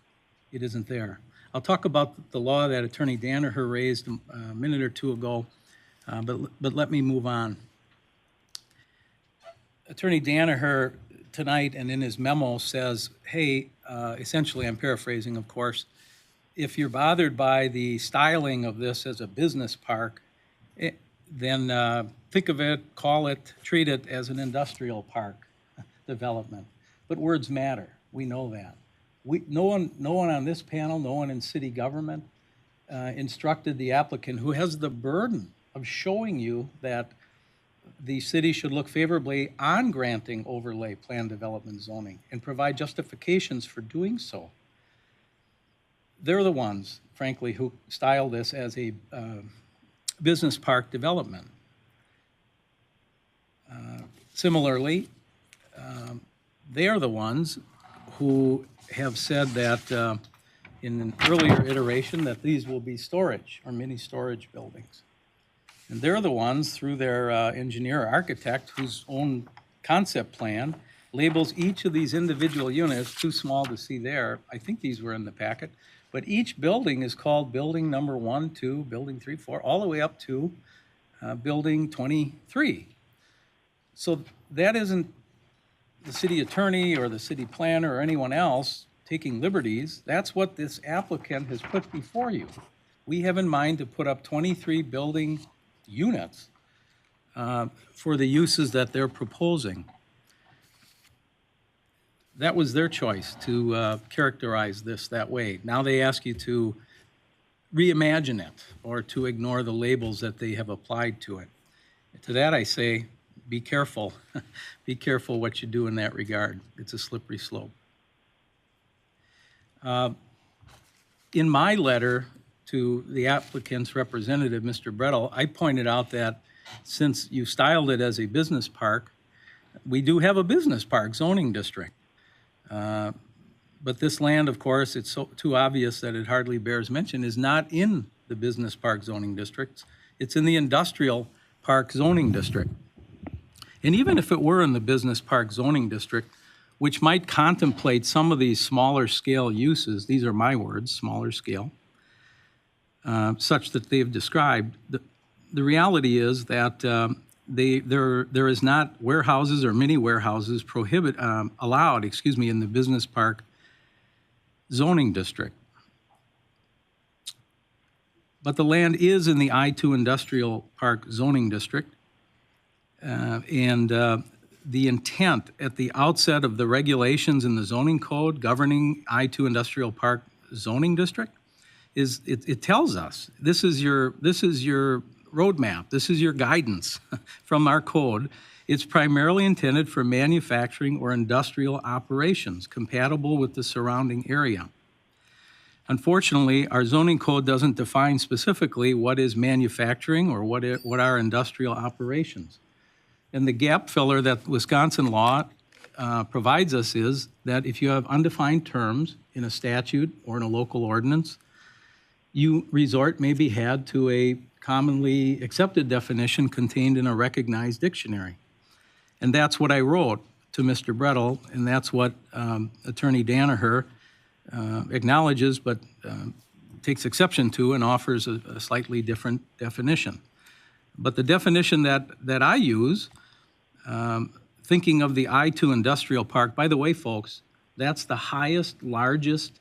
It isn't there. I'll talk about the law that Attorney Danaher raised a minute or two ago, but let me move on. Attorney Danaher tonight and in his memo says, hey, essentially, I'm paraphrasing, of course, if you're bothered by the styling of this as a business park, then think of it, call it, treat it as an industrial park development. But words matter. We know that. No one on this panel, no one in city government instructed the applicant, who has the burden of showing you that the city should look favorably on granting overlay plan development zoning and provide justifications for doing so. They're the ones, frankly, who style this as a business park development. Similarly, they are the ones who have said that in an earlier iteration that these will be storage or mini storage buildings. And they're the ones, through their engineer or architect, whose own concept plan labels each of these individual units, too small to see there. I think these were in the packet. But each building is called building number 1, 2, building 3, 4, all the way up to building 23. So that isn't the city attorney or the city planner or anyone else taking liberties. That's what this applicant has put before you. We have in mind to put up 23 building units for the uses that they're proposing. That was their choice to characterize this that way. Now they ask you to reimagine it or to ignore the labels that they have applied to it. To that I say, be careful. Be careful what you do in that regard. It's a slippery slope. In my letter to the applicant's representative, Mr. Brettel, I pointed out that since you styled it as a business park, we do have a business park zoning district. But this land, of course, it's too obvious that it hardly bears mention, is not in the business park zoning districts. It's in the industrial park zoning district. And even if it were in the business park zoning district, which might contemplate some of these smaller scale uses, these are my words, smaller scale, such that they've described, the reality is that there is not warehouses or mini warehouses allowed in the business park zoning district. But the land is in the I-2 industrial park zoning district. The intent at the outset of the regulations in the zoning code governing I-2 industrial park zoning district is it tells us this is your roadmap, this is your guidance from our code. It's primarily intended for manufacturing or industrial operations compatible with the surrounding area. Unfortunately, our zoning code doesn't define specifically what is manufacturing or what are industrial operations. And the gap filler that Wisconsin law provides us is that if you have undefined terms in a statute or in a local ordinance, resort may be had to a commonly accepted definition contained in a recognized dictionary. And that's what I wrote to Mr. Brettel, and that's what Attorney Danaher acknowledges but takes exception to and offers a slightly different definition. But the definition that I use, thinking of the I-2 industrial park, by the way, folks, that's the highest, largest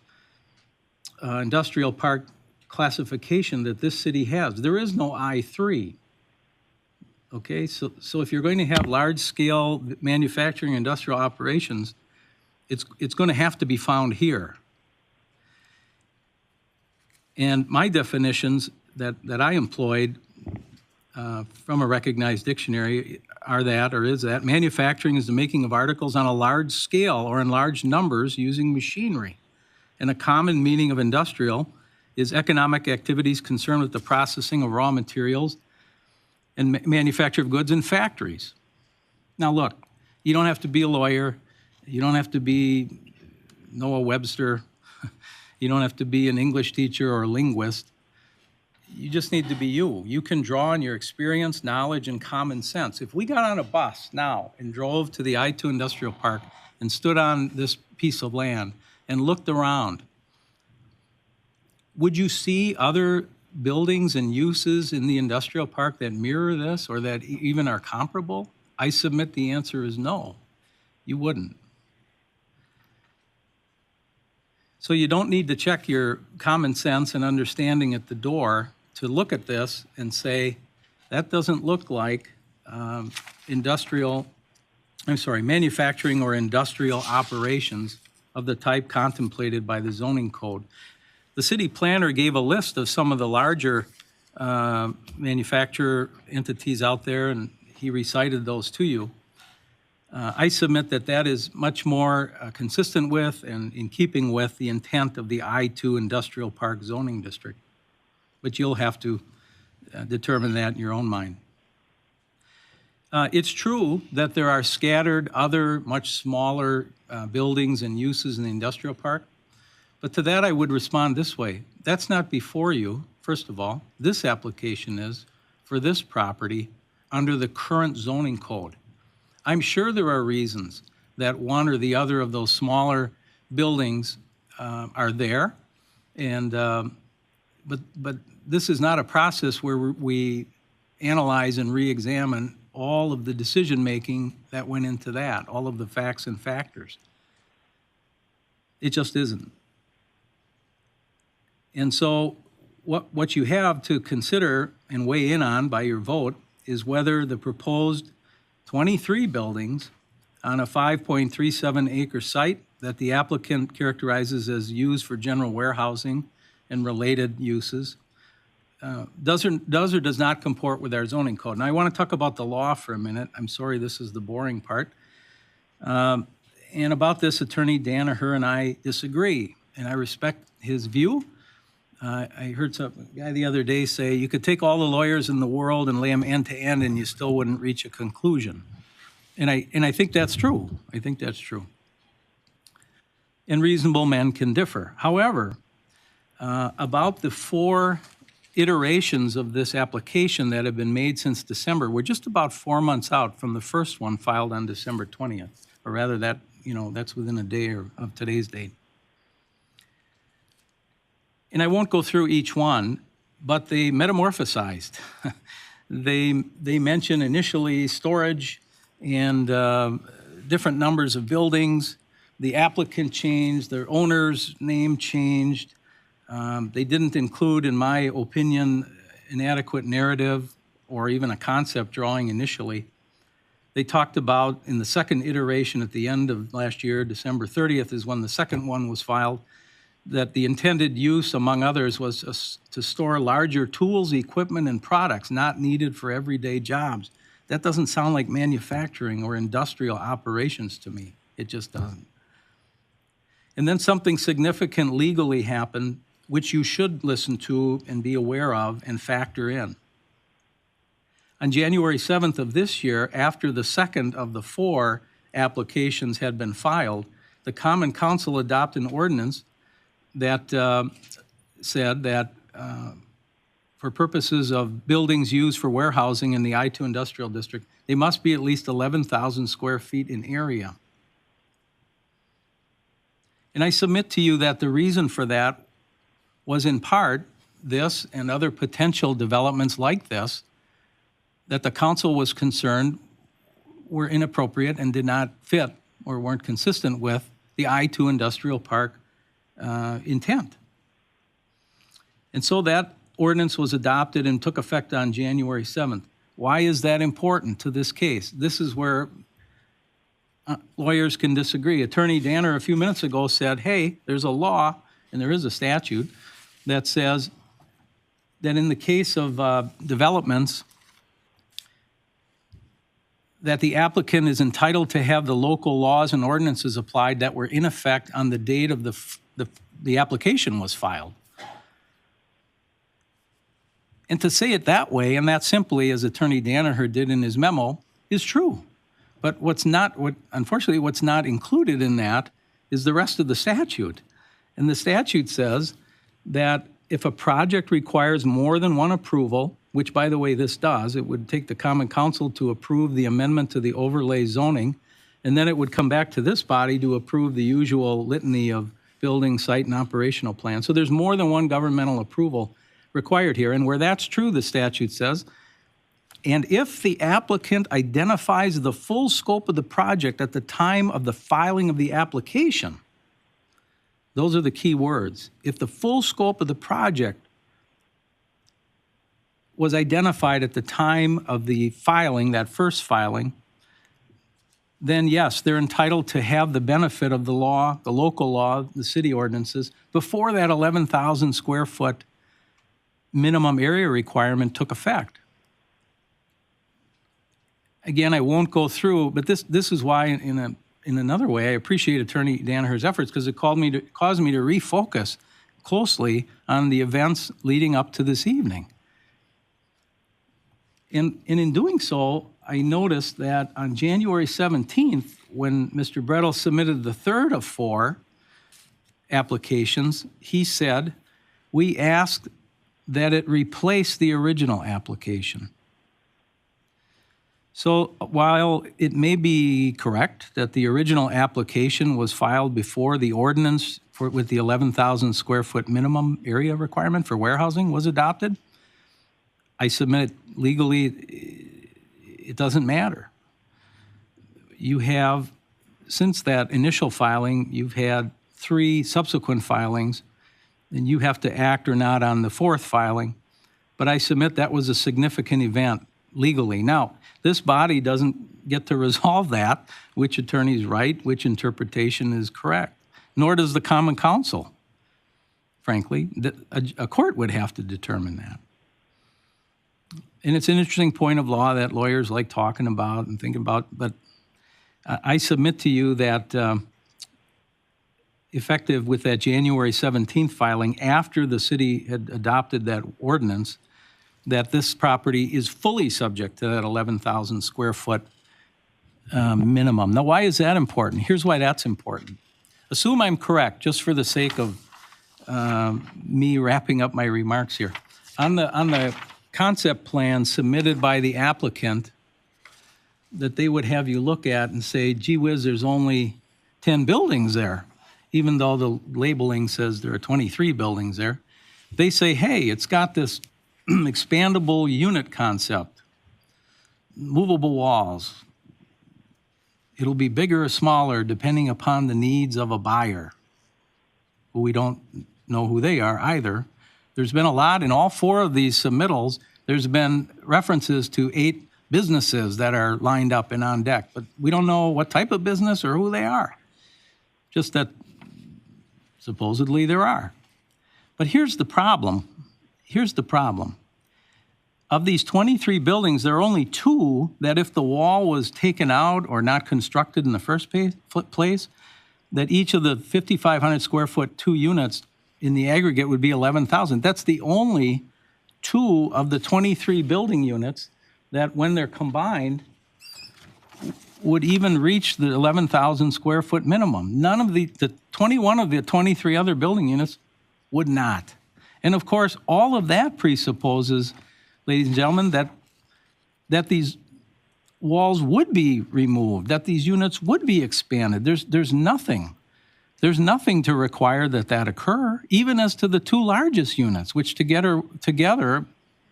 industrial park classification that this city has. There is no I-3. Okay, so if you're going to have large-scale manufacturing industrial operations, it's going to have to be found here. And my definitions that I employed from a recognized dictionary are that, or is that, manufacturing is the making of articles on a large scale or in large numbers using machinery. And a common meaning of industrial is economic activities concerned with the processing of raw materials and manufacture of goods in factories. Now look, you don't have to be a lawyer, you don't have to be Noah Webster. You don't have to be an English teacher or a linguist. You just need to be you. You can draw on your experience, knowledge, and common sense. If we got on a bus now and drove to the I-2 Industrial Park and stood on this piece of land and looked around, would you see other buildings and uses in the industrial park that mirror this or that even are comparable? I submit the answer is no, you wouldn't. So you don't need to check your common sense and understanding at the door to look at this and say, that doesn't look like manufacturing or industrial operations of the type contemplated by the zoning code. The city planner gave a list of some of the larger manufacturer entities out there, and he recited those to you. I submit that that is much more consistent with and in keeping with the intent of the I-2 Industrial Park zoning district. But you'll have to determine that in your own mind. It's true that there are scattered other much smaller buildings and uses in the industrial park. But to that, I would respond this way. That's not before you, first of all. This application is for this property under the current zoning code. I'm sure there are reasons that one or the other of those smaller buildings are there. And, but this is not a process where we analyze and re-examine all of the decision-making that went into that, all of the facts and factors. It just isn't. And so what you have to consider and weigh in on by your vote is whether the proposed 23 buildings on a 5.37 acre site that the applicant characterizes as used for general warehousing and related uses does or does not comport with our zoning code. And I want to talk about the law for a minute. I'm sorry, this is the boring part. And about this, Attorney Danaher and I disagree, and I respect his view. I heard some guy the other day say you could take all the lawyers in the world and lay them end to end and you still wouldn't reach a conclusion. And I think that's true. I think that's true. And reasonable men can differ. However, about the 4 iterations of this application that have been made since December, we're just about 4 months out from the first one filed on December 20th, or rather that's within a day of today's date. And I won't go through each one, but they metamorphosized. They mention initially storage and different numbers of buildings. The applicant changed, their owner's name changed. They didn't include, in my opinion, an adequate narrative or even a concept drawing initially. They talked about in the second iteration at the end of last year, December 30th is when the second one was filed, that the intended use, among others, was to store larger tools, equipment, and products not needed for everyday jobs. That doesn't sound like manufacturing or industrial operations to me. It just doesn't. And then something significant legally happened, which you should listen to and be aware of and factor in. On January 7th of this year, after the second of the 4 applications had been filed, the Common Council adopted an ordinance that said that for purposes of buildings used for warehousing in the I-2 Industrial District, they must be at least 11,000 square feet in area. And I submit to you that the reason for that was in part this and other potential developments like this that the council was concerned were inappropriate and did not fit or weren't consistent with the I-2 Industrial Park intent. And so that ordinance was adopted and took effect on January 7th. Why is that important to this case? This is where lawyers can disagree. Attorney Danner a few minutes ago said, hey, there's a law, and there is a statute, that says that in the case of developments, that the applicant is entitled to have the local laws and ordinances applied that were in effect on the date of the application was filed. And to say it that way, and that simply, as Attorney Danaher did in his memo, is true. But unfortunately, what's not included in that is the rest of the statute. And the statute says that if a project requires more than one approval, which by the way this does, it would take the Common Council to approve the amendment to the overlay zoning, and then it would come back to this body to approve the usual litany of building, site, and operational plans. So there's more than one governmental approval required here. And where that's true, the statute says, and if the applicant identifies the full scope of the project at the time of the filing of the application, those are the key words. If the full scope of the project was identified at the time of the filing, that first filing, then yes, they're entitled to have the benefit of the law, the local law, the city ordinances, before that 11,000 square foot minimum area requirement took effect. Again, I won't go through, but this is why, in another way, I appreciate Attorney Danaher's efforts, because it caused me to refocus closely on the events leading up to this evening. And in doing so, I noticed that on January 17th, when Mr. Brettel submitted the third of 4 applications, he said, we asked that it replace the original application. So while it may be correct that the original application was filed before the ordinance with the 11,000 square foot minimum area requirement for warehousing was adopted, I submit legally, it doesn't matter. You have, since that initial filing, you've had 3 subsequent filings, and you have to act or not on the 4th filing. But I submit that was a significant event legally. Now, this body doesn't get to resolve that, which attorney is right, which interpretation is correct, nor does the Common Council. Frankly, a court would have to determine that. And it's an interesting point of law that lawyers like talking about and thinking about, but I submit to you that effective with that January 17th filing, after the city had adopted that ordinance, that this property is fully subject to that 11,000 square foot minimum. Now, why is that important? Here's why that's important. Assume I'm correct, just for the sake of me wrapping up my remarks here. On the concept plan submitted by the applicant that they would have you look at and say, gee whiz, there's only 10 buildings there, even though the labeling says there are 23 buildings there. They say, hey, it's got this expandable unit concept, movable walls. It'll be bigger or smaller depending upon the needs of a buyer. Well, we don't know who they are either. There's been a lot in all 4 of these submittals. There's been references to 8 businesses that are lined up and on deck, but we don't know what type of business or who they are. Just that supposedly there are. But here's the problem. Here's the problem. Of these 23 buildings, there are only 2 that if the wall was taken out or not constructed in the first place, that each of the 5,500 square foot 2 units in the aggregate would be 11,000. That's the only 2 of the 23 building units that when they're combined would even reach the 11,000 square foot minimum. None of the 21 of the 23 other building units would not. And of course, all of that presupposes, ladies and gentlemen, that these walls would be removed, that these units would be expanded. There's nothing to require that occur, even as to the 2 largest units, which together,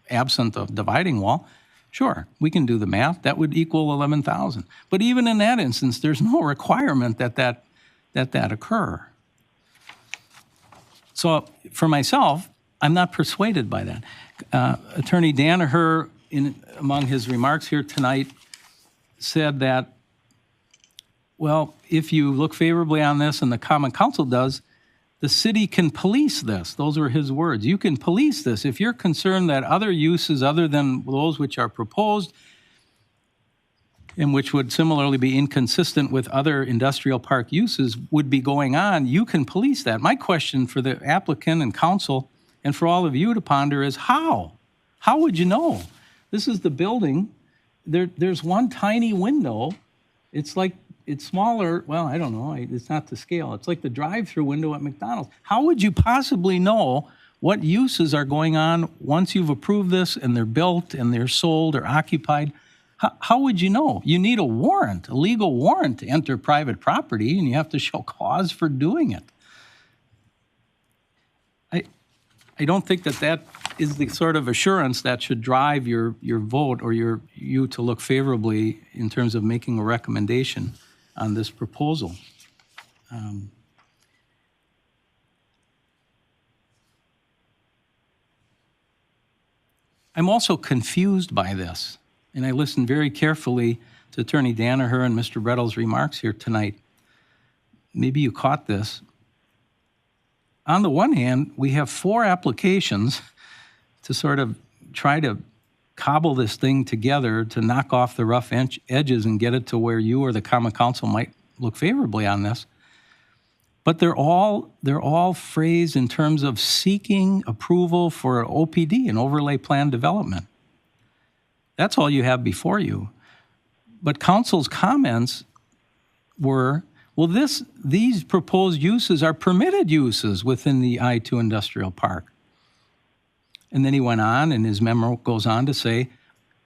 absent of dividing wall, sure, we can do the math, that would equal 11,000. But even in that instance, there's no requirement that occur. So for myself, I'm not persuaded by that. Attorney Danaher, among his remarks here tonight, said that, well, if you look favorably on this and the Common Council does, the city can police this. Those were his words. You can police this. If you're concerned that other uses other than those which are proposed and which would similarly be inconsistent with other industrial park uses would be going on, you can police that. My question for the applicant and council and for all of you to ponder is how? How would you know? This is the building. There's one tiny window. It's like it's smaller, well, I don't know, it's not to scale. It's like the drive-through window at McDonald's. How would you possibly know what uses are going on once you've approved this and they're built and they're sold or occupied? How would you know? You need a warrant, a legal warrant to enter private property, and you have to show cause for doing it. I don't think that is the sort of assurance that should drive your vote or you to look favorably in terms of making a recommendation on this proposal. I'm also confused by this, and I listened very carefully to Attorney Danaher and Mr. Brettle's remarks here tonight. Maybe you caught this. On the one hand, we have 4 applications to sort of try to cobble this thing together to knock off the rough edges and get it to where you or the Common Council might look favorably on this. But they're all phrased in terms of seeking approval for an OPD, an overlay plan development. That's all you have before you. But Council's comments were, well, these proposed uses are permitted uses within the I-2 industrial park. And then he went on, and his memo goes on to say,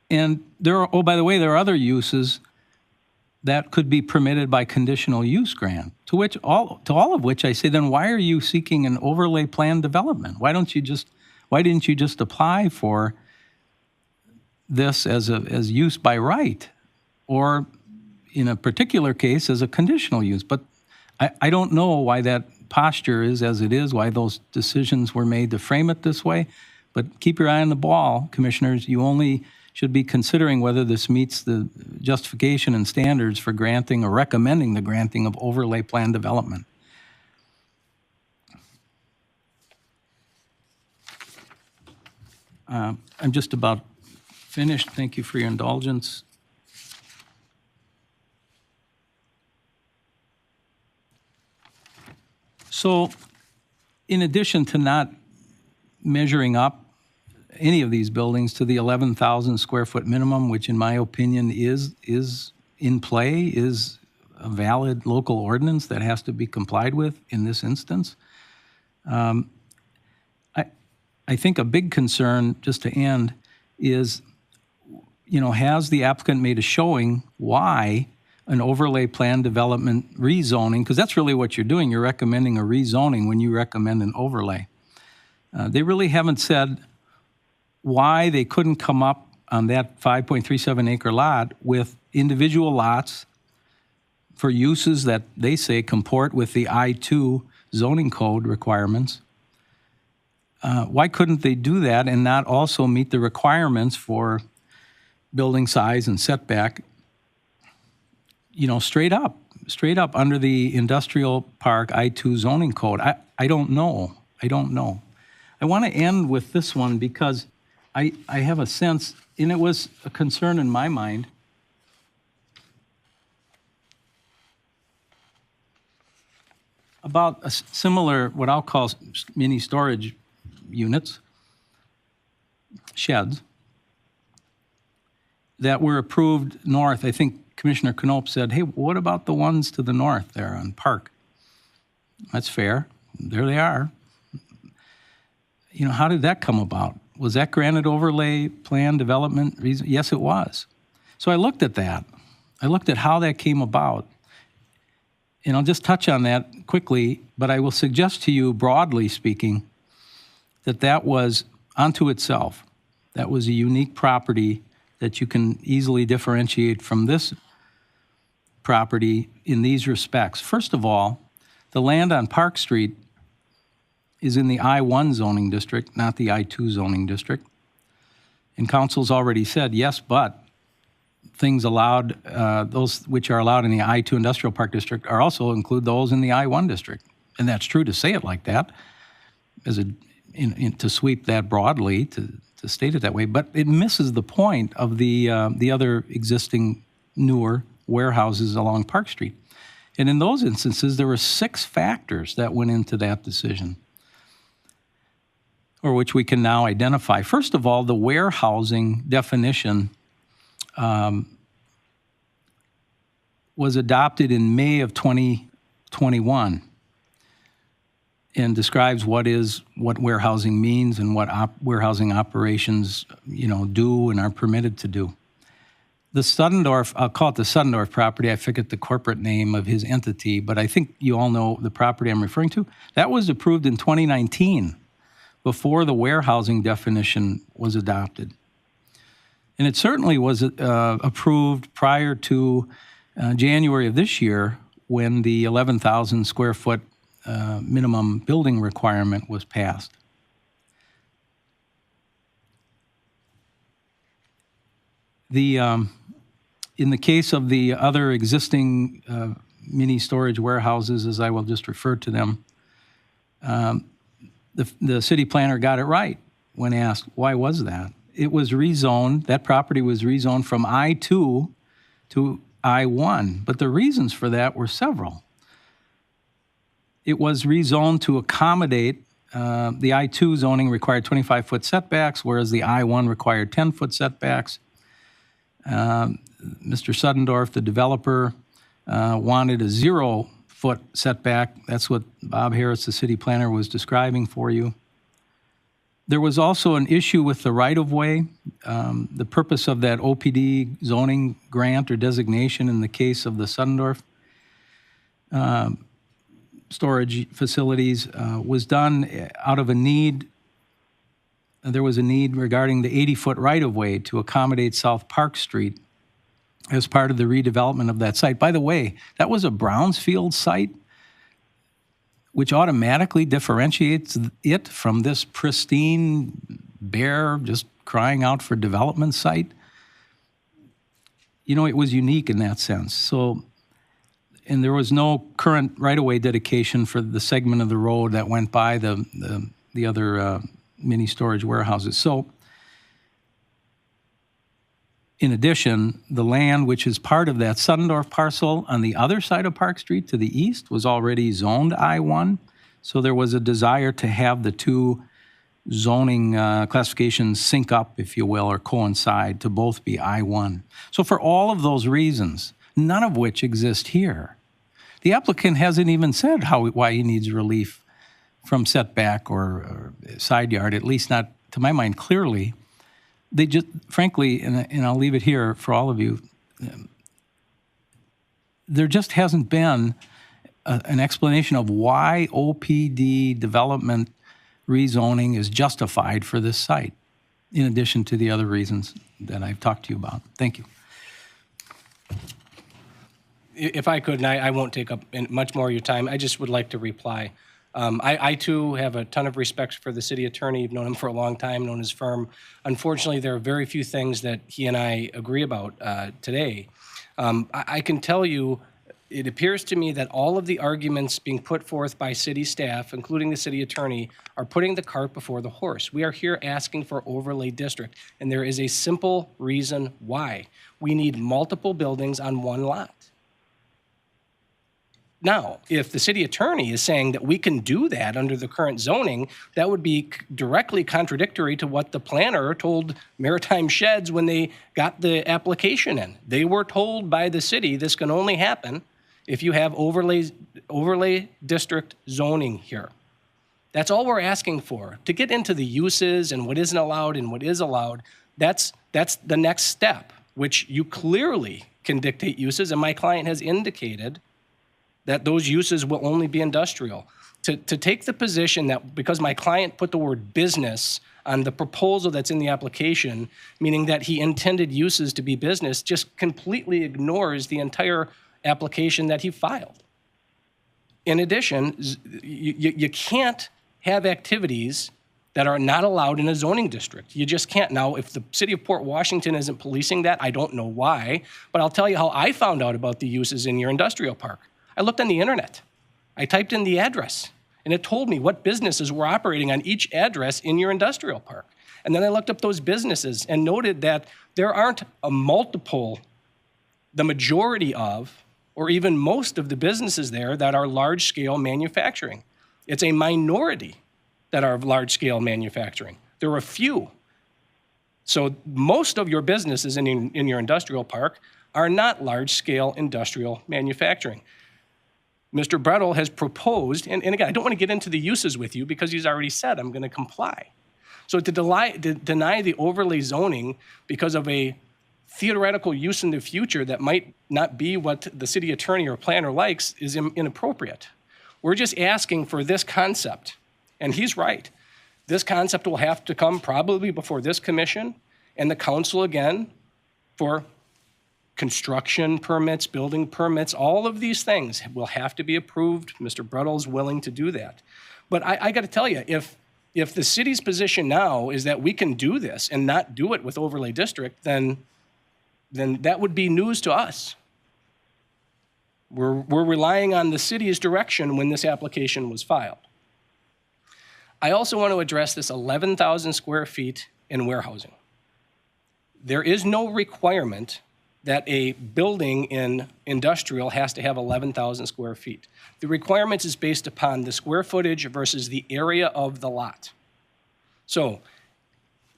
and oh, by the way, there are other uses that could be permitted by conditional use grant, to all of which I say, then why are you seeking an overlay plan development? Why didn't you just apply for this as use by right, or in a particular case as a conditional use? But I don't know why that posture is as it is, why those decisions were made to frame it this way. But keep your eye on the ball, commissioners. You only should be considering whether this meets the justification and standards for granting or recommending the granting of overlay plan development. I'm just about finished. Thank you for your indulgence. So, in addition to not measuring up any of these buildings to the 11,000 square foot minimum, which in my opinion is in play, is a valid local ordinance that has to be complied with in this instance. I think a big concern, just to end, is, has the applicant made a showing why an overlay plan development rezoning, because that's really what you're doing. You're recommending a rezoning when you recommend an overlay. They really haven't said why they couldn't come up on that 5.37 acre lot with individual lots for uses that they say comport with the I-2 zoning code requirements. Why couldn't they do that and not also meet the requirements for building size and setback, straight up under the industrial park I-2 zoning code? I don't know. I want to end with this one because I have a sense, and it was a concern in my mind, about a similar, what I'll call mini storage units, sheds, that were approved north. I think Commissioner Knoop said, hey, what about the ones to the north there on Park? That's fair. There they are. How did that come about? Was that granted overlay plan development reason? Yes, it was. So I looked at that. I looked at how that came about. And I'll just touch on that quickly, but I will suggest to you, broadly speaking, that was unto itself. That was a unique property that you can easily differentiate from this property in these respects. First of all, the land on Park Street is in the I-1 zoning district, not the I-2 zoning district. And council's already said, yes, but things allowed, those which are allowed in the I-2 industrial park district are also include those in the I-1 district. And that's true to say it like that, to sweep that broadly, to state it that way, but it misses the point of the other existing newer warehouses along Park Street. And in those instances, there were 6 factors that went into that decision, or which we can now identify. First of all, the warehousing definition was adopted in May of 2021 and describes what warehousing means and what warehousing operations, do and are permitted to do. The Suddendorf, I'll call it the Suddendorf property. I forget the corporate name of his entity, but I think you all know the property I'm referring to. That was approved in 2019, before the warehousing definition was adopted. And it certainly was approved prior to January of this year, when the 11,000 square foot minimum building requirement was passed. In the case of the other existing mini storage warehouses, as I will just refer to them, the city planner got it right when asked, why was that? It was rezoned, that property was rezoned from I-2 to I-1, but the reasons for that were several. It was rezoned to accommodate, the I-2 zoning required 25-foot setbacks, whereas the I-1 required 10-foot setbacks. Mr. Suddendorf, the developer, wanted a 0-foot setback. That's what Bob Harris, the city planner, was describing for you. There was also an issue with the right-of-way. The purpose of that OPD zoning grant or designation in the case of the Suddendorf storage facilities was done out of a need. There was a need regarding the 80-foot right-of-way to accommodate South Park Street as part of the redevelopment of that site. By the way, that was a brownfield site, which automatically differentiates it from this pristine, bare, just crying out for development site. It was unique in that sense. So, and there was no current right-of-way dedication for the segment of the road that went by the other mini storage warehouses. So, in addition, the land which is part of that Suddendorf parcel on the other side of Park Street to the east was already zoned I-1. So there was a desire to have the two zoning classifications sync up, if you will, or coincide to both be I-1. So for all of those reasons, none of which exist here, the applicant hasn't even said why he needs relief from setback or side yard, at least not to my mind clearly. They just, frankly, and I'll leave it here for all of you, there just hasn't been an explanation of why OPD development rezoning is justified for this site, in addition to the other reasons that I've talked to you about. Thank you. If I could, and I won't take up much more of your time, I just would like to reply. I too have a ton of respect for the city attorney. I've known him for a long time, known his firm. Unfortunately, there are very few things that he and I agree about today. I can tell you, it appears to me that all of the arguments being put forth by city staff, including the city attorney, are putting the cart before the horse. We are here asking for overlay district, and there is a simple reason why. We need multiple buildings on one lot. Now, if the city attorney is saying that we can do that under the current zoning, that would be directly contradictory to what the planner told Maritime Sheds when they got the application in. They were told by the city this can only happen if you have overlay district zoning here. That's all we're asking for. To get into the uses and what isn't allowed and what is allowed, that's the next step, which you clearly can dictate uses, and my client has indicated that those uses will only be industrial. To take the position that because my client put the word business on the proposal that's in the application, meaning that he intended uses to be business, just completely ignores the entire application that he filed. In addition, you can't have activities that are not allowed in a zoning district. You just can't. Now, if the city of Port Washington isn't policing that, I don't know why, but I'll tell you how I found out about the uses in your industrial park. I looked on the internet. I typed in the address, and it told me what businesses were operating on each address in your industrial park. And then I looked up those businesses and noted that there aren't the majority of, or even most of the businesses there that are large-scale manufacturing. It's a minority that are large-scale manufacturing. There are a few. So most of your businesses in your industrial park are not large-scale industrial manufacturing. Mr. Brettel has proposed, and again, I don't want to get into the uses with you because he's already said I'm going to comply. So to deny the overlay zoning because of a theoretical use in the future that might not be what the city attorney or planner likes is inappropriate. We're just asking for this concept, and he's right. This concept will have to come probably before this commission and the council again for construction permits, building permits, all of these things will have to be approved. Mr. Brettel's willing to do that. But I got to tell you, if the city's position now is that we can do this and not do it with overlay district, then that would be news to us. We're relying on the city's direction when this application was filed. I also want to address this 11,000 square feet in warehousing. There is no requirement that a building in industrial has to have 11,000 square feet. The requirement is based upon the square footage versus the area of the lot. So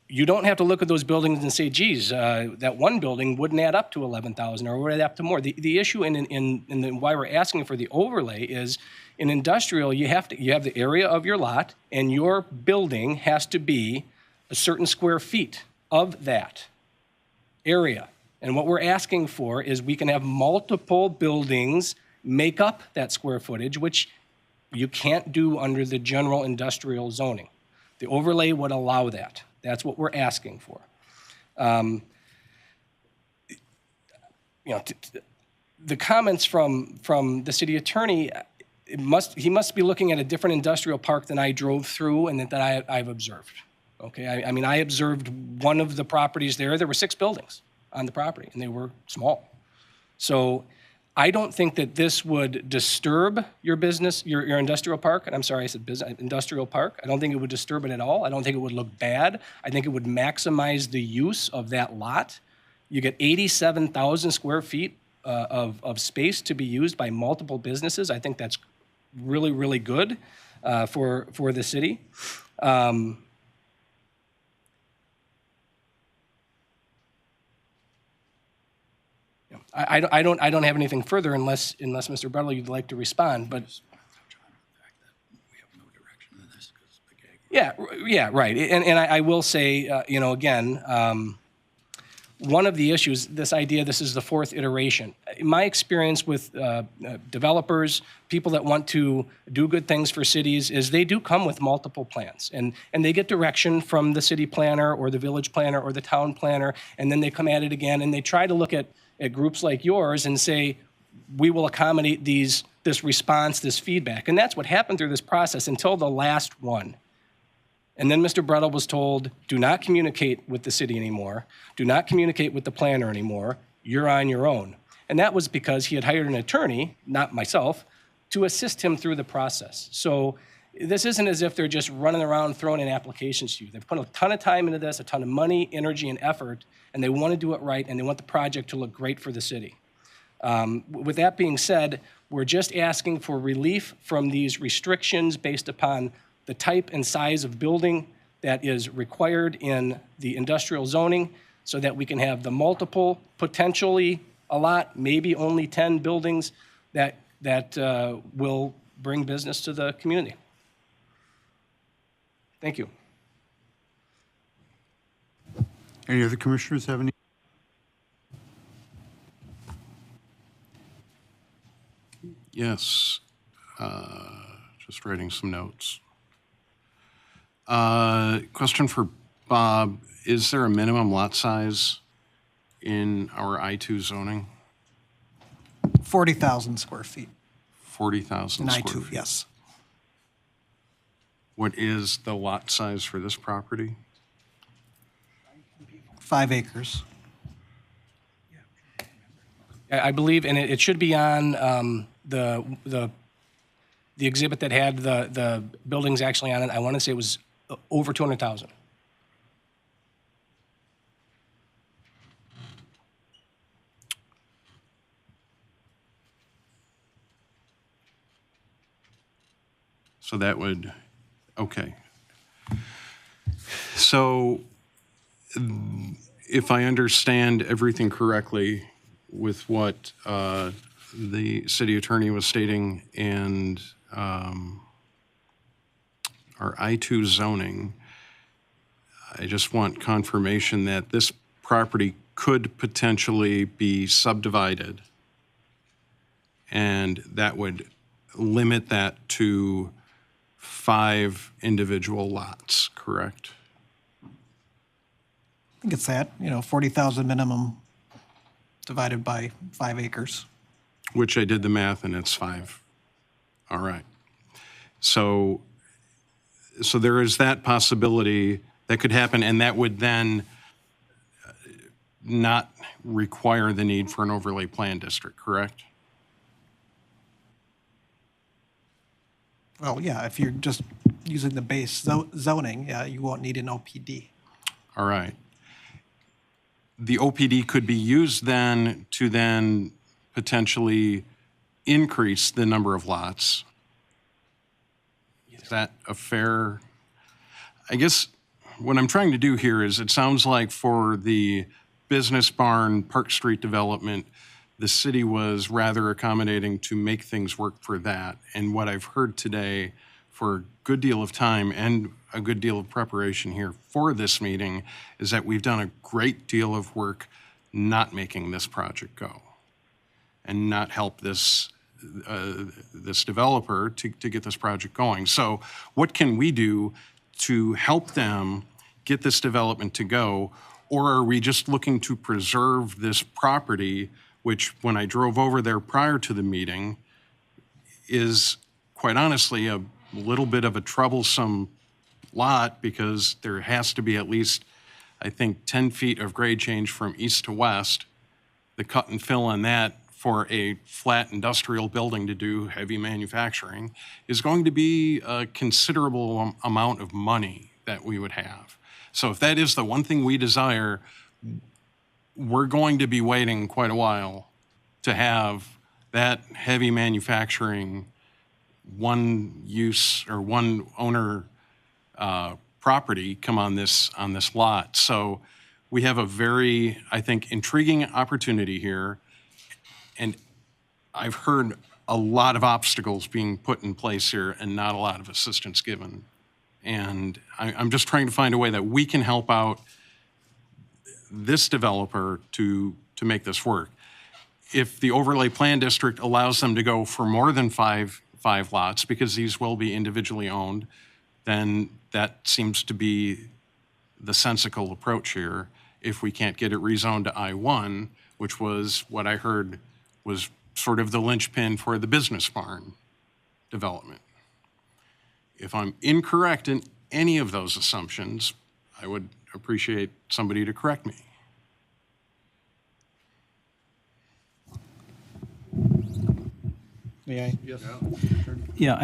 you don't have to look at those buildings and say, geez, that one building wouldn't add up to 11,000 or would add up to more. The issue in why we're asking for the overlay is in industrial, you have the area of your lot and your building has to be a certain square feet of that area. And what we're asking for is we can have multiple buildings make up that square footage, which you can't do under the general industrial zoning. The overlay would allow that. That's what we're asking for. The comments from the city attorney, he must be looking at a different industrial park than I drove through and that I've observed. Okay, I mean, I observed one of the properties there. There were 6 buildings on the property, and they were small. So I don't think that this would disturb your business, your industrial park. And I'm sorry, I said industrial park. I don't think it would disturb it at all. I don't think it would look bad. I think it would maximize the use of that lot. You get 87,000 square feet of space to be used by multiple businesses. I think that's really, really good for the city. I don't have anything further unless Mr. Brettel, you'd like to respond, but. Yeah, right. And I will say, again, one of the issues, this idea, this is the 4th iteration. My experience with developers, people that want to do good things for cities, is they do come with multiple plans. And they get direction from the city planner or the village planner or the town planner, and then they come at it again, and they try to look at groups like yours and say, we will accommodate this response, this feedback. And that's what happened through this process until the last one. And then Mr. Brettel was told, do not communicate with the city anymore. Do not communicate with the planner anymore. You're on your own. And that was because he had hired an attorney, not myself, to assist him through the process. So this isn't as if they're just running around throwing in applications to you. They've put a ton of time into this, a ton of money, energy, and effort, and they want to do it right, and they want the project to look great for the city. With that being said, we're just asking for relief from these restrictions based upon the type and size of building that is required in the industrial zoning so that we can have the multiple, potentially a lot, maybe only 10 buildings that will bring business to the community. Thank you. Any other commissioners have any? Yes, just writing some notes. Question for Bob, is there a minimum lot size in our I-2 zoning? 40,000 square feet 40,000 in square I-2, feet. yes. What is the lot size for this property? 5 acres. I believe, and it should be on the exhibit that had the buildings actually on it. I want to say it was over 200,000. So that would, okay. So if I understand everything correctly, with what the city attorney was stating and our I-2 zoning, I just want confirmation that this property could potentially be subdivided, and that would limit that to 5 individual lots, correct? I think it's that, 40,000 minimum divided by 5 acres. Which I did the math, and it's 5. All right. So there is that possibility that could happen, and that would then not require the need for an overlay plan district, correct? Well, yeah, if you're just using the base zoning, yeah, you won't need an OPD. All right. The OPD could be used then to then potentially increase the number of lots. Is that a fair? I guess what I'm trying to do here is, it sounds like for the Business Barn Park Street development, the city was rather accommodating to make things work for that. And what I've heard today, for a good deal of time and a good deal of preparation here for this meeting, is that we've done a great deal of work not making this project go and not help this this developer to get this project going. So what can we do to help them get this development to go? Or are we just looking to preserve this property, which when I drove over there prior to the meeting is quite honestly a little bit of a troublesome lot, because there has to be at least, I think, 10 feet of grade change from east to west. The cut and fill on that for a flat industrial building to do heavy manufacturing is going to be a considerable amount of money that we would have. So if that is the one thing we desire, we're going to be waiting quite a while to have that heavy manufacturing one use or one owner property come on this lot. So we have a very, I think, intriguing opportunity here. And I've heard a lot of obstacles being put in place here and not a lot of assistance given. And I'm just trying to find a way that we can help out this developer to make this work. If the overlay plan district allows them to go for more than five lots, because these will be individually owned, then that seems to be the sensical approach here. If we can't get it rezoned to I-1, which was what I heard was sort of the linchpin for the Business Barn development. If I'm incorrect in any of those assumptions, I would appreciate somebody to correct me. May I? Yes. Yeah,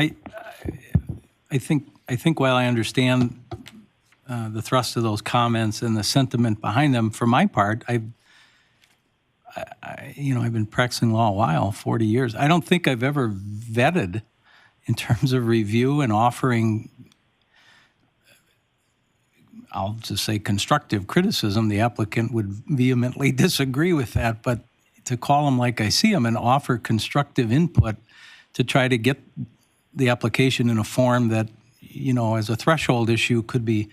I think while I understand the thrust of those comments and the sentiment behind them, for my part, I've been practicing law a while, 40 years. I don't think I've ever vetted in terms of review and offering, I'll just say, constructive criticism. The applicant would vehemently disagree with that, but to call them like I see them and offer constructive input to try to get the application in a form that, as a threshold issue could be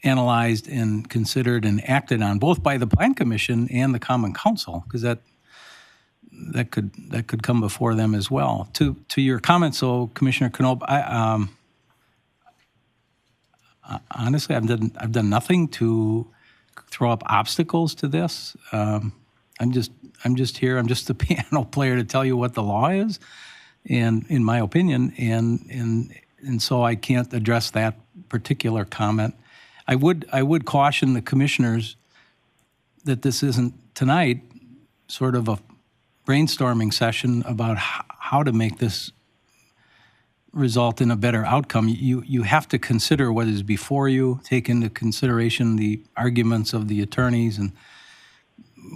analyzed and considered and acted on both by the Plan Commission and the Common Council, because that could come before them as well. To your comments, though, Commissioner Knob, honestly, I've done nothing to throw up obstacles to this. I'm just here. I'm just a piano player to tell you what the law is, and in my opinion, and so I can't address that particular comment. I would caution the commissioners that this isn't tonight sort of a brainstorming session about how to make this result in a better outcome. You have to consider what is before you, take into consideration the arguments of the attorneys and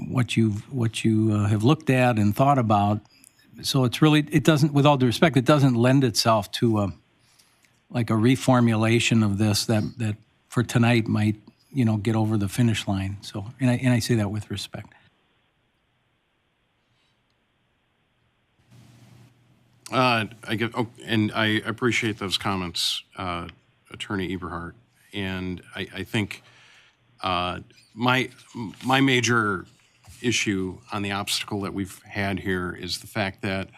what you have looked at and thought about. So it doesn't, with all due respect, it doesn't lend itself to like a reformulation of this that for tonight might, get over the finish line. So, and I say that with respect. And I appreciate those comments, Attorney Eberhardt. And I think my major issue on the obstacle that we've had here is the fact that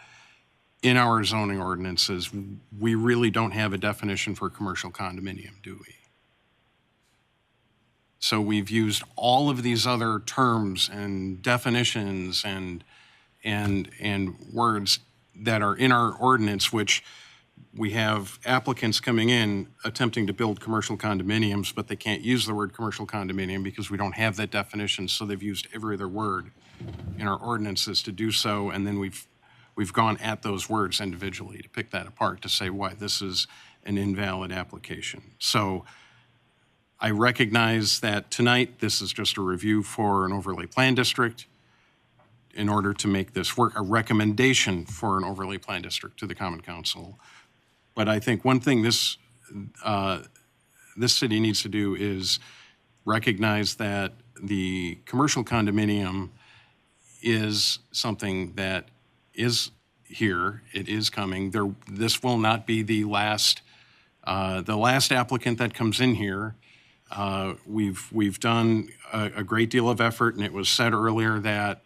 in our zoning ordinances, we really don't have a definition for commercial condominium, do we? So we've used all of these other terms and definitions and words that are in our ordinance, which we have applicants coming in attempting to build commercial condominiums, but they can't use the word commercial condominium because we don't have that definition. So they've used every other word in our ordinances to do so. And then we've gone at those words individually to pick that apart to say why this is an invalid application. So I recognize that tonight this is just a review for an overlay plan district in order to make this work, a recommendation for an overlay plan district to the Common Council. But I think one thing this city needs to do is recognize that the commercial condominium is something that is here. It is coming. This will not be the last applicant that comes in here. We've done a great deal of effort, and it was said earlier that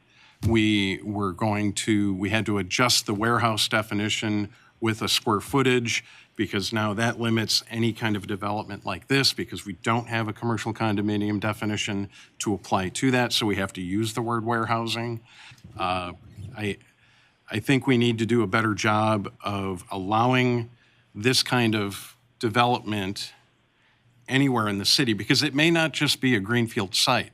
we had to adjust the warehouse definition with a square footage because now that limits any kind of development like this because we don't have a commercial condominium definition to apply to that, so we have to use the word warehousing. I think we need to do a better job of allowing this kind of development anywhere in the city because it may not just be a greenfield site.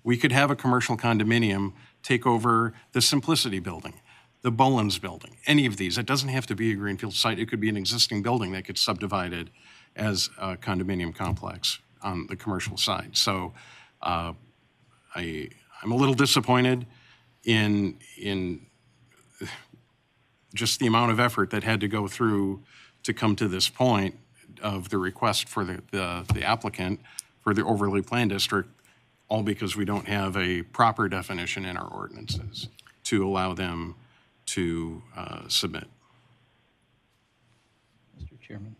We could have a commercial condominium take over the Simplicity building, the Bullens building, any of these. It doesn't have to be a greenfield site. It could be an existing building that gets subdivided as a condominium complex on the commercial side. So I'm a little disappointed in just the amount of effort that had to go through to come to this point of the request for the applicant for the overlay plan district, all because we don't have a proper definition in our ordinances to allow them to submit. Mr. Chairman.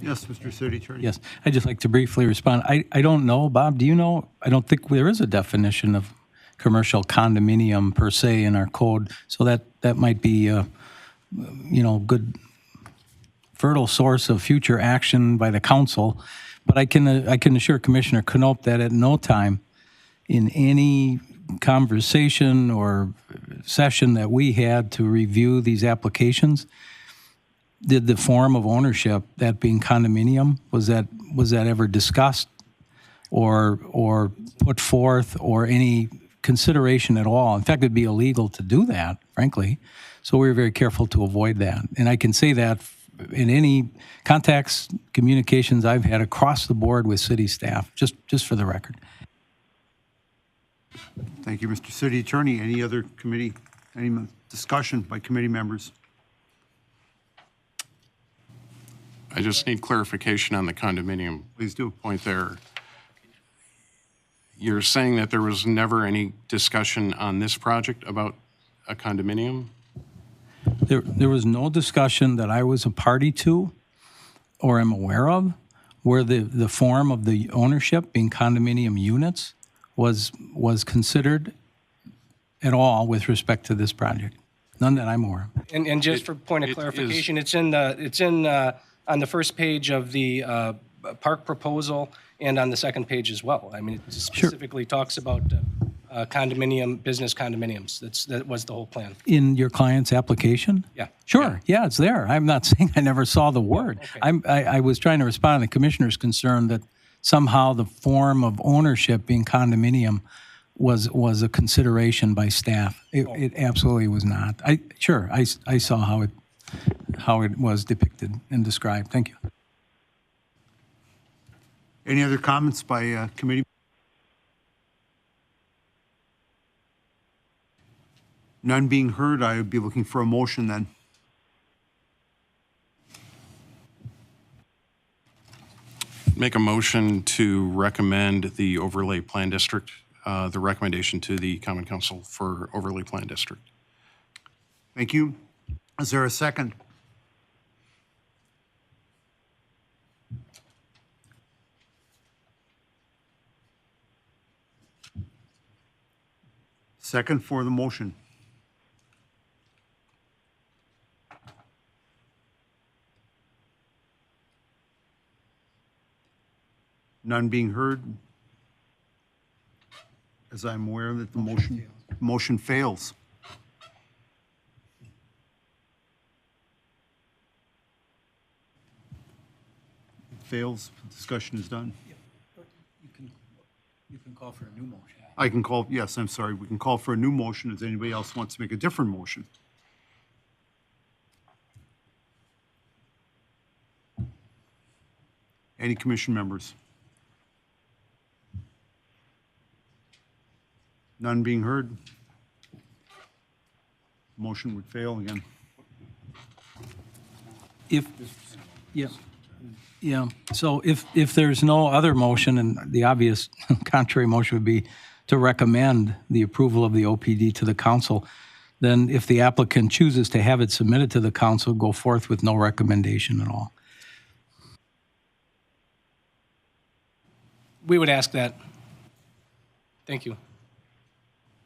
Yes, Mr. City Attorney. Yes, I'd just like to briefly respond. I don't know, Bob, do you know? I don't think there is a definition of commercial condominium per se in our code, so that might be a good fertile source of future action by the council. But I can assure Commissioner Knoop that at no time in any conversation or session that we had to review these applications did the form of ownership, that being condominium, was that ever discussed or put forth or any consideration at all. In fact, it'd be illegal to do that, frankly. So we were very careful to avoid that. And I can say that in any contacts, communications I've had across the board with city staff, just for the record. Thank you, Mr. City Attorney. Any other any discussion by committee members? I just need clarification on the condominium. Please do. Point there. You're saying that there was never any discussion on this project about a condominium? There was no discussion that I was a party to or am aware of where the form of the ownership, being condominium units, was considered at all with respect to this project. None that I'm aware of. And just for point of clarification, it's in on the first page of the park proposal and on the second page as well. I mean, it specifically talks about business condominiums. That was the whole plan. In your client's application? Yeah. Sure, yeah, it's there. I'm not saying I never saw the word. Okay. I was trying to respond to the commissioner's concern that somehow the form of ownership being condominium was a consideration by staff. It absolutely was not. I saw how it was depicted and described. Thank you. Any other comments by committee? None being heard, I would be looking for a motion then. Make a motion to recommend the overlay plan district, the recommendation to the Common Council for overlay plan district. Thank you. Is there a second? Second for the motion. None being heard. As I'm aware that the motion fails. Fails, discussion is done. You can call for a new motion. I can call, yes, I'm sorry, we can call for a new motion. Does anybody else want to make a different motion? Any commission members? None being heard? Motion would fail again. So if there's no other motion, and the obvious contrary motion would be to recommend the approval of the OPD to the council, then if the applicant chooses to have it submitted to the council, go forth with no recommendation at all. We would ask that. Thank you.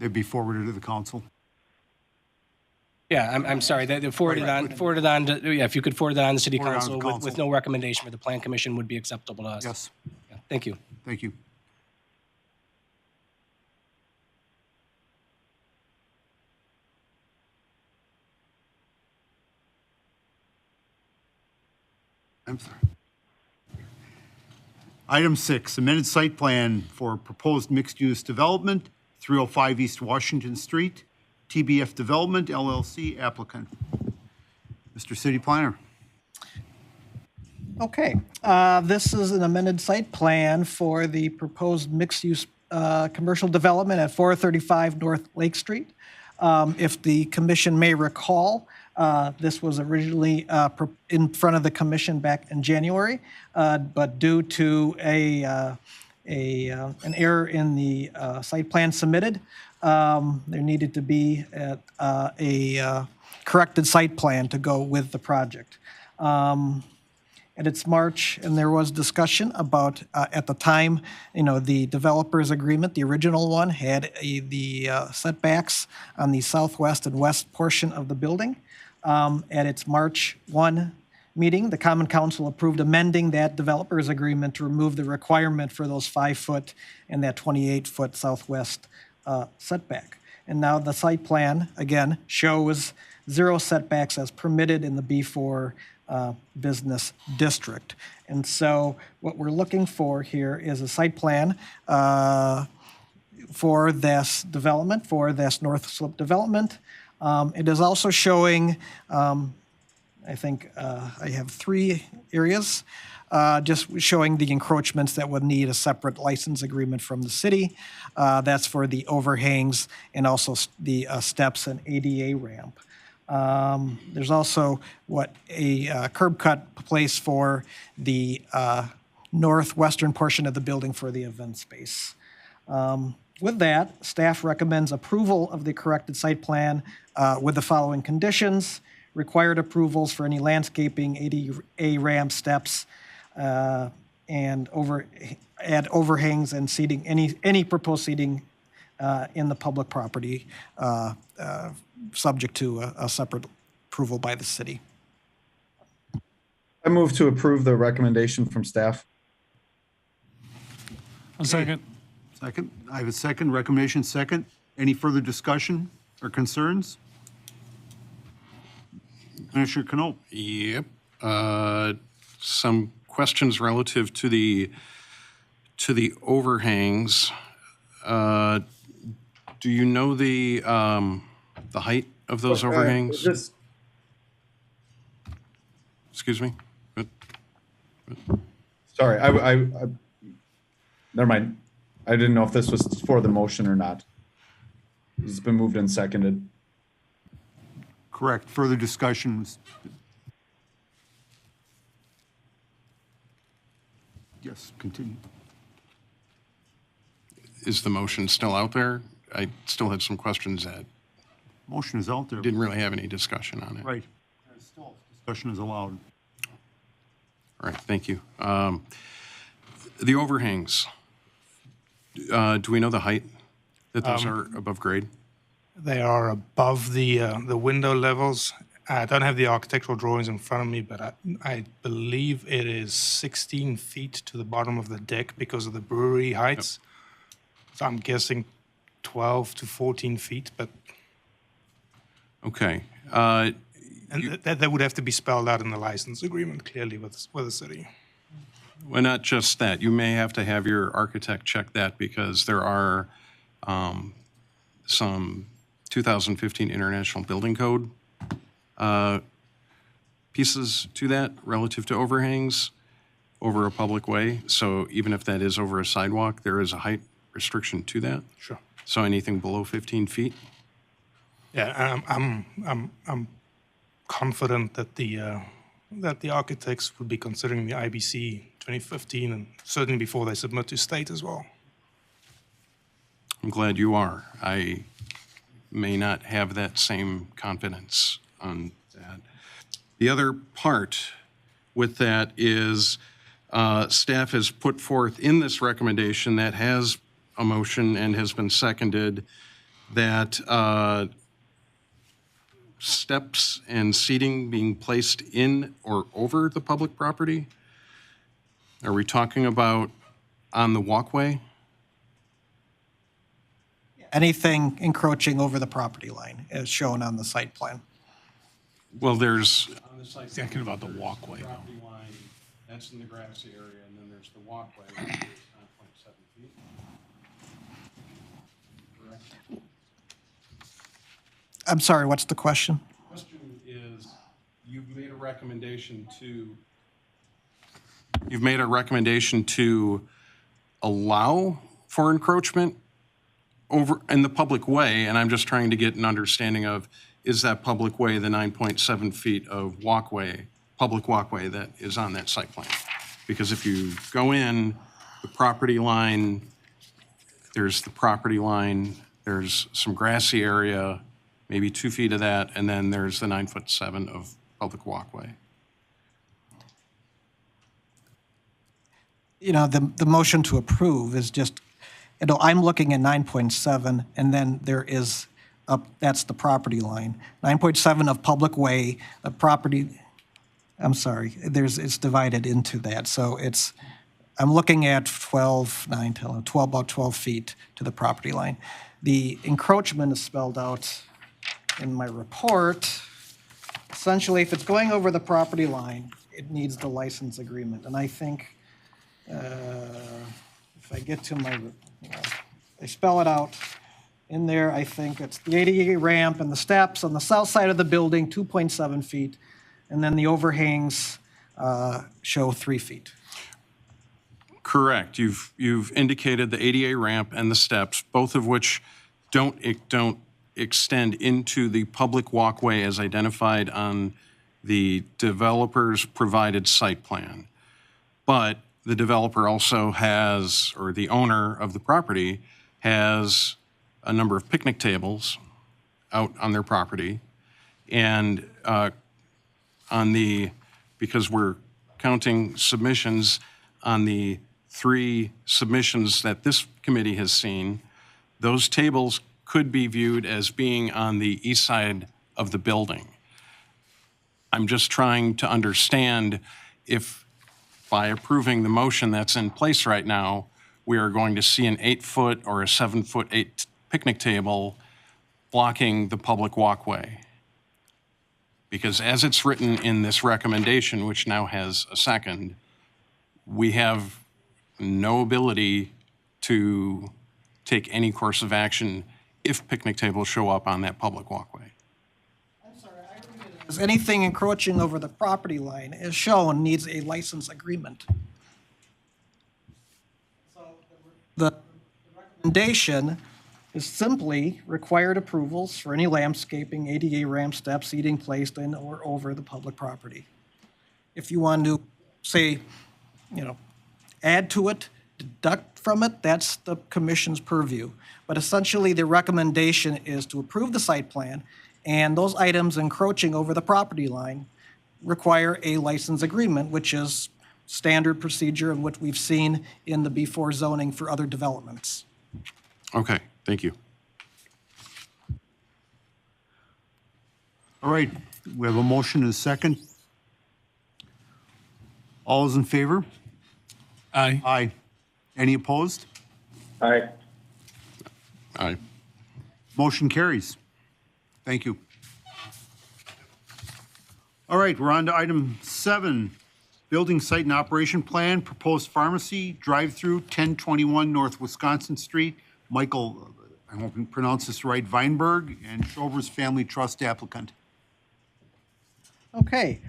They'd be forwarded to the council. Yeah, I'm sorry, that forwarded on to, yeah, if you could forward that on to city Forward on to council council. with no recommendation for the plan commission would be acceptable to us. Yes, Yeah, thank you. thank you. I'm sorry. Item 6, amended site plan for proposed mixed-use development, 305 East Washington Street, TBF Development LLC applicant. Mr. City Planner. Okay, this is an amended site plan for the proposed mixed-use commercial development at 435 North Lake Street. If the commission may recall, this was originally in front of the commission back in January, but due to an error in the site plan submitted, there needed to be a corrected site plan to go with the project. And it's March, and there was discussion about, at the time, the developer's agreement, the original one, had the setbacks on the southwest and west portion of the building. At its March 1 meeting, the Common Council approved amending that developer's agreement to remove the requirement for those 5-foot and that 28-foot southwest setback. And now the site plan, again, shows 0 setbacks as permitted in the B4 business district. And so what we're looking for here is a site plan for this development, for this North Slope development. It is also showing, I think I have 3 areas, just showing the encroachments that would need a separate license agreement from the city. That's for the overhangs and also the steps and ADA ramp. There's also a curb cut place for the northwestern portion of the building for the event space. With that, staff recommends approval of the corrected site plan with the following conditions: required approvals for any landscaping, ADA ramp, steps, and add overhangs and seating, any proposed seating in the public property, subject to a separate approval by the city. I move to approve the recommendation from staff. A second. Second, I have a second, recommendation second. Any further discussion or concerns? Commissioner Knoll. Yep. Some questions relative to the overhangs. Do you know the height of those overhangs? Excuse me? Sorry, I never mind. I didn't know if this was for the motion or not. It's been moved and seconded. Correct. Further discussions? Yes, continue. Is the motion still out there? I still had some questions that Motion is out there. didn't really have any discussion on it. Right. Discussion is allowed. All right, thank you. The overhangs, do we know the height that those are above grade? They are above the window levels. I don't have the architectural drawings in front of me, but I believe it is 16 feet to the bottom of the deck because of the brewery heights. So I'm guessing 12 to 14 feet, but Okay. and that would have to be spelled out in the license agreement clearly with the city. Well, not just that. You may have to have your architect check that because there are some 2015 International Building Code pieces to that relative to overhangs over a public way. So even if that is over a sidewalk, there is a height restriction to that. Sure. So anything below 15 feet? Yeah, I'm confident that the architects would be considering the IBC 2015 and certainly before they submit to state as well. I'm glad you are. I may not have that same confidence on that. The other part with that is staff has put forth in this recommendation that has a motion and has been seconded that steps and seating being placed in or over the public property. Are we talking about on the walkway? Anything encroaching over the property line as shown on the site plan. Well, there's On the site, thinking about the walkway. property line, that's in the grassy area, and then there's the walkway, which is 9.7 feet. Correct? I'm sorry, what's the question? Question is, you've made a recommendation to allow for encroachment over in the public way, and I'm just trying to get an understanding of, is that public way the 9.7 feet of walkway, public walkway that is on that site plan? Because if you go in, the property line, there's some grassy area, maybe 2 feet of that, and then there's the 9'7" of public walkway. You know, the motion to approve is just, you know, I'm looking at 9.7, and then there is, that's the property line. 9.7 of public way, the property, I'm sorry, it's divided into that. So I'm looking at 12, 9, 10, 12, about 12 feet to the property line. The encroachment is spelled out in my report. Essentially, if it's going over the property line, it needs the license agreement. And I think, if I get to my, I spell it out in there, I think it's the ADA ramp and the steps on the south side of the building, 2.7 feet, and then the overhangs show 3 feet. Correct. You've indicated the ADA ramp and the steps, both of which don't extend into the public walkway as identified on the developer's provided site plan. But the developer also has, or the owner of the property has a number of picnic tables out on their property. And because we're counting submissions on the 3 submissions that this committee has seen, those tables could be viewed as being on the east side of the building. I'm just trying to understand if by approving the motion that's in place right now, we are going to see an 8-foot or a 7'8" picnic table blocking the public walkway. Because as it's written in this recommendation, which now has a second, we have no ability to take any course of action if picnic tables show up on that public walkway. As anything encroaching over the property line as shown needs a license agreement. So the recommendation is simply required approvals for any landscaping, ADA ramp, steps, seating placed in or over the public property. If you want to say, add to it, deduct from it, that's the commission's purview. But essentially, the recommendation is to approve the site plan, and those items encroaching over the property line require a license agreement, which is standard procedure and what we've seen in the B4 zoning for other developments. Okay, thank you. All right, we have a motion and a second. All those in favor? Aye. Aye. Any opposed? Aye. Aye. Motion carries. Thank you. All right, we're on to item 7, building site and operation plan, proposed pharmacy, drive-through, 1021 North Wisconsin Street. Michael, I hope you pronounce this right, Weinberg, and Shover's Family Trust applicant. Okay,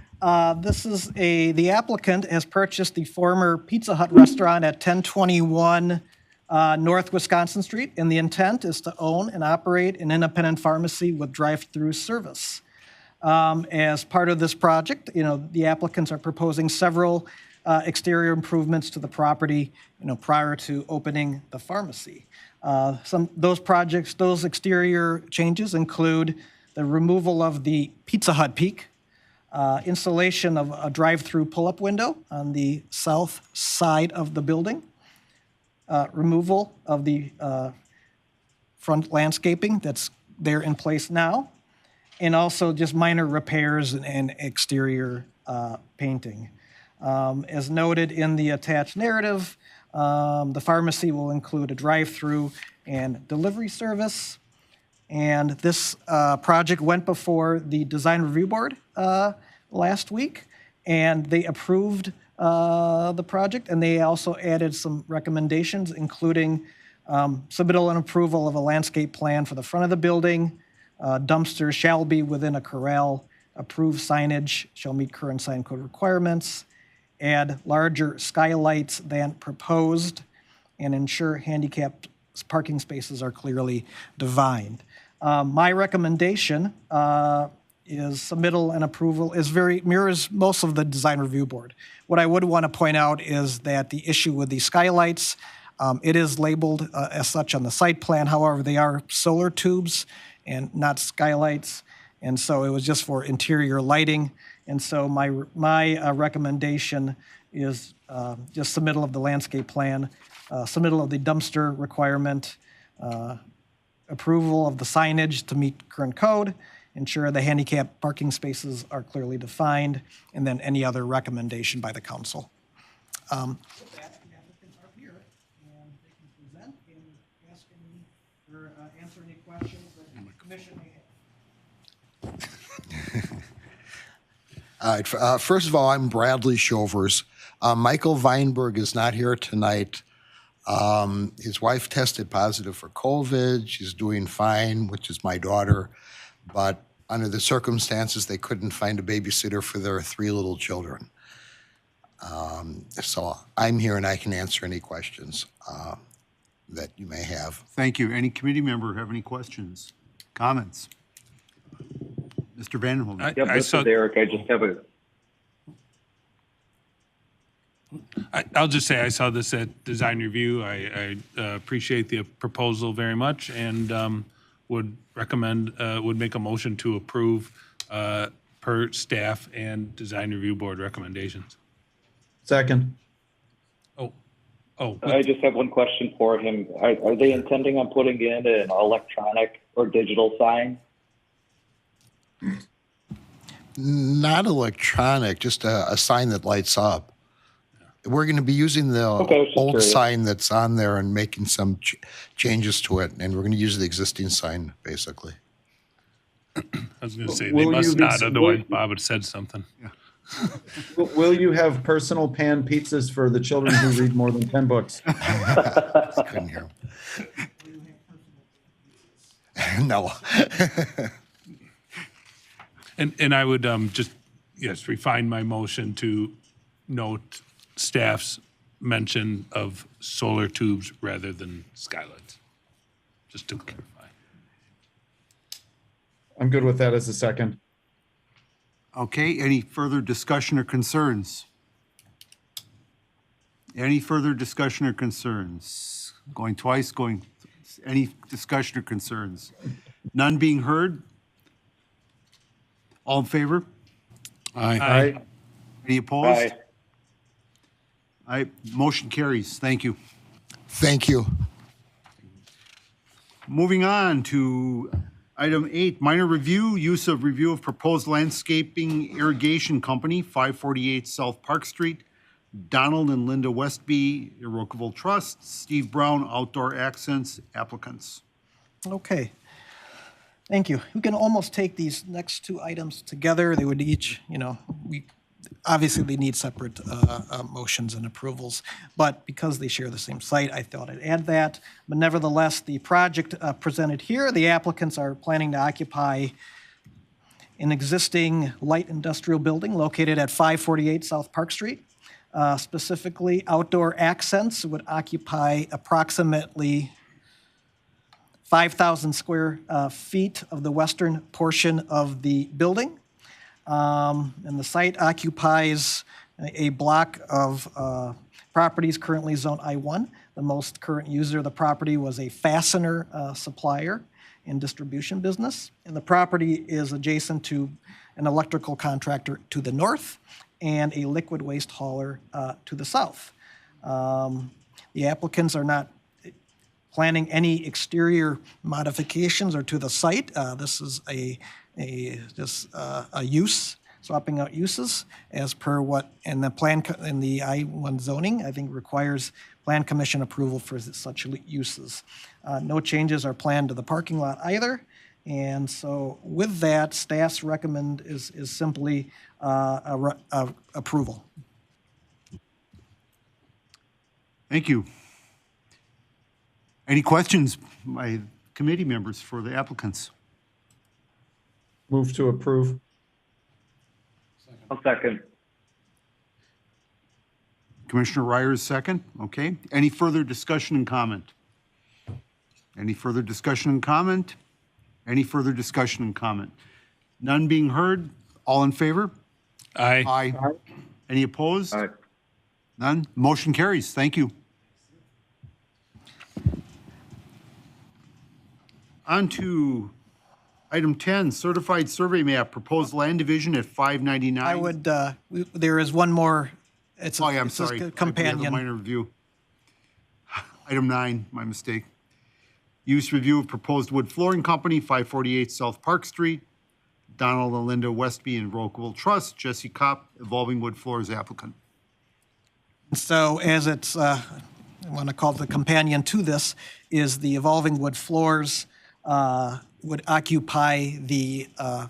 this is the applicant has purchased the former Pizza Hut restaurant at 1021 North Wisconsin Street, and the intent is to own and operate an independent pharmacy with drive-through service. As part of this project, the applicants are proposing several exterior improvements to the property, prior to opening the pharmacy. Those exterior changes include the removal of the Pizza Hut peak, installation of a drive-through pull-up window on the south side of the building, removal of the front landscaping that's there in place now, and also just minor repairs and exterior painting. As noted in the attached narrative, the pharmacy will include a drive-through and delivery service. And this project went before the Design Review Board last week, and they approved the project, and they also added some recommendations, including submittal and approval of a landscape plan for the front of the building. Dumpsters shall be within a corral. Approved signage shall meet current sign code requirements. Add larger skylights than proposed, and ensure handicapped parking spaces are clearly defined. My recommendation is submittal and approval mirrors most of the Design Review Board. What I would want to point out is that the issue with the skylights, it is labeled as such on the site plan. However, they are solar tubes and not skylights. And so it was just for interior lighting. And so my recommendation is just submittal of the landscape plan, submittal of the dumpster requirement, approval of the signage to meet current code, ensure the handicap parking spaces are clearly defined, and then any other recommendation by the council. With that, the applicants are here, and they can present and ask any, or answer any questions that the commission may have. All right, first of all, I'm Bradley Shovers. Michael Weinberg is not here tonight. His wife tested positive for COVID. She's doing fine, which is my daughter. But under the circumstances, they couldn't find a babysitter for their 3 little children. So I'm here and I can answer any questions that you may have. Thank you. Any committee member have any questions, comments? Mr. Vandenhoven. Yep, this is Eric. I just have a. I'll just say I saw this at Design Review. I appreciate the proposal very much and would recommend, would make a motion to approve per staff and Design Review Board recommendations. Second. I just have one question for him. Are they intending on putting in an electronic or digital sign? Not electronic, just a sign that lights up. We're going to be using the old curious. sign that's on there and making some changes to it, and we're going to use the existing sign, basically. I was going to say, they Will must you be- not, otherwise Bob would have said something. Will you have personal pan pizzas for the children who read more than 10 books? Couldn't hear him. No. And I would just, yes, refine my motion to note staff's mention of solar tubes rather than skylights, just to clarify. I'm good with that as a second. Okay, any further discussion or concerns? Any further discussion or concerns? Going twice, any discussion or concerns? None being heard? All in favor? Aye. Any opposed? Aye. Aye, motion carries. Thank you. Thank you. Moving on to item 8, minor review, use of review of proposed landscaping irrigation company, 548 South Park Street, Donald and Linda Westby, Irrevocable Trust, Steve Brown, Outdoor Accents, applicants. Okay. Thank you. We can almost take these next two items together. They would each, obviously they need separate motions and approvals, but because they share the same site, I thought I'd add that. But nevertheless, the project presented here, the applicants are planning to occupy an existing light industrial building located at 548 South Park Street. Specifically, Outdoor Accents would occupy approximately 5,000 square feet of the western portion of the building. And the site occupies a block of properties currently zone I-1. The most current user of the property was a fastener supplier and distribution business. And the property is adjacent to an electrical contractor to the north and a liquid waste hauler to the south. The applicants are not planning any exterior modifications or to the site. This is a use, swapping out uses as per what, and the plan, in the I-1 zoning, I think requires plan commission approval for such uses. No changes are planned to the parking lot either. And so with that, staff's recommend is simply approval. Thank you. Any questions by committee members for the applicants? Move to approve. I'll second. Commissioner Ryer's second, okay. Any further discussion and comment? Any further discussion and comment? Any further discussion and comment? None being heard, all in favor? Aye. Aye. Any opposed? Aye. None? Motion carries. Thank you. On to item 10, certified survey map, proposed land division at 599. I would, there is one more, it's Oh, yeah, I'm it's a sorry. I have a companion. minor review. Item 9, my mistake. Use review of proposed wood flooring company, 548 South Park Street, Donald and Linda Westby and Irrevocable Trust, Jesse Kopp, Evolving Wood Floors applicant. So as it's, I want to call it the companion to this, is the Evolving Wood Floors would occupy the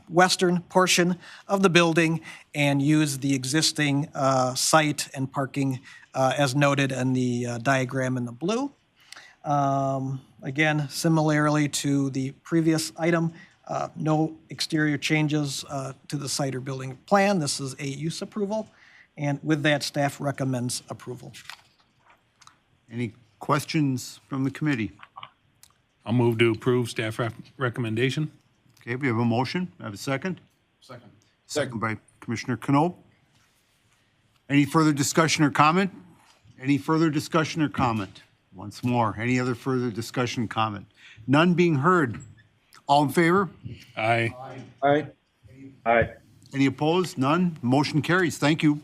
western portion of the building and use the existing site and parking as noted in the diagram in the blue. Again, similarly to the previous item, no exterior changes to the site or building plan. This is a use approval, and with that, staff recommends approval. Any questions from the committee? I'll move to approve staff recommendation. Okay, we have a motion. I have a second. Second by Commissioner Knopp. Any further discussion or comment? Any further discussion or comment? Once more, any other further discussion, comment? None being heard. All in favor? Aye. Aye. Aye. Any opposed? None? Motion carries. Thank you.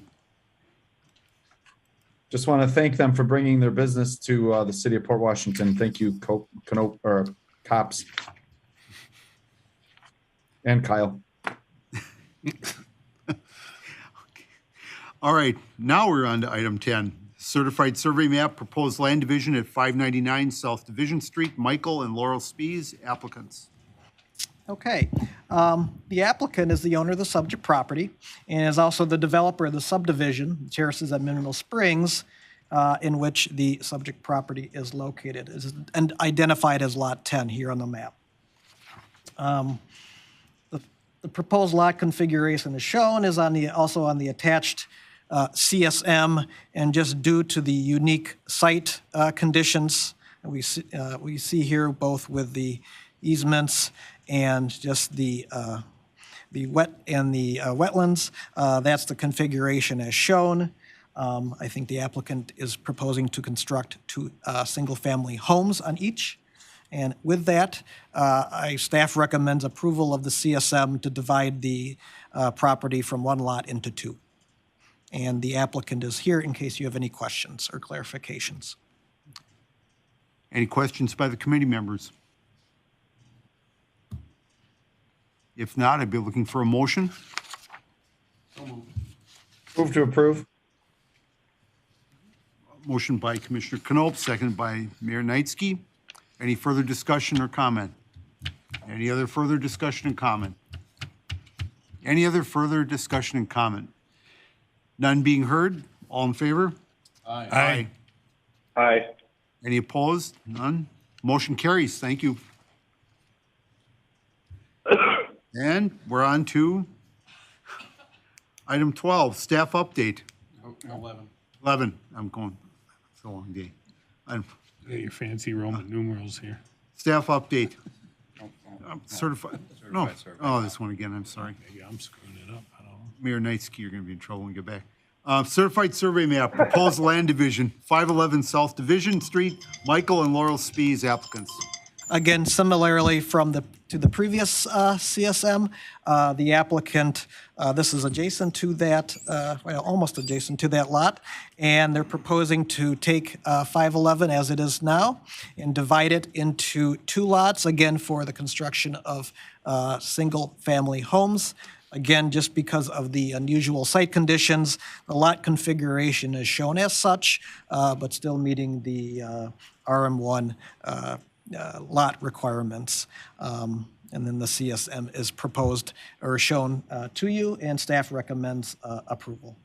Just want to thank them for bringing their business to the city of Port Washington. Thank you, Cops. And Kyle. All right, now we're on to item 10. Certified survey map, proposed land division at 599 South Division Street. Michael and Laurel Spies, applicants. Okay. The applicant is the owner of the subject property and is also the developer of the subdivision, Terraces at Mineral Springs, in which the subject property is located and identified as Lot 10 here on the map. The proposed lot configuration is shown is also on the attached CSM, and just due to the unique site conditions we see here, both with the easements and just the wetlands, that's the configuration as shown. I think the applicant is proposing to construct two single-family homes on each. And with that, staff recommends approval of the CSM to divide the property from one lot into two. And the applicant is here in case you have any questions or clarifications. Any questions by the committee members? If not, I'd be looking for a motion. Move to approve. Motion by Commissioner Knopp, seconded by Mayor Knightsky. Any further discussion or comment? Any other further discussion and comment? Any other further discussion and comment? None being heard, all in favor? Aye. Aye. Any opposed? None? Motion carries. Thank you. And we're on to item 12, staff update. 11. I'm going, it's a long day. I'm- Got your fancy Roman numerals here. Staff update. Certified, no, oh, this one again, I'm sorry. Maybe I'm screwing it up. I don't know. Mayor Knightsky, you're going to be in trouble when you get back. Certified survey map, proposed land division, 511 South Division Street, Michael and Laurel Spees applicants. Again, similarly to the previous CSM, the applicant, this is adjacent to that, well, almost adjacent to that lot, and they're proposing to take 511 as it is now and divide it into two lots, again, for the construction of single-family homes. Again, just because of the unusual site conditions, the lot configuration is shown as such, but still meeting the RM1 lot requirements. And then the CSM is proposed or shown to you, and staff recommends approval.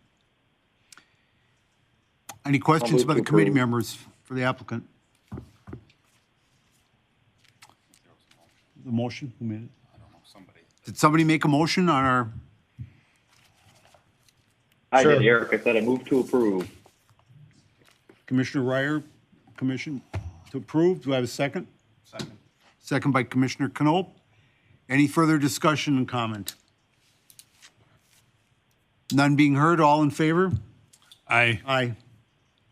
Any questions by the committee members for the applicant? The motion, who made it? Did somebody make a motion on our, I Sure. did, Eric. I said I move to approve. Commissioner Ryer, commission to approve? Do I have a second? Second. Second by Commissioner Knopp. Any further discussion and comment? None being heard, all in favor? Aye. Aye.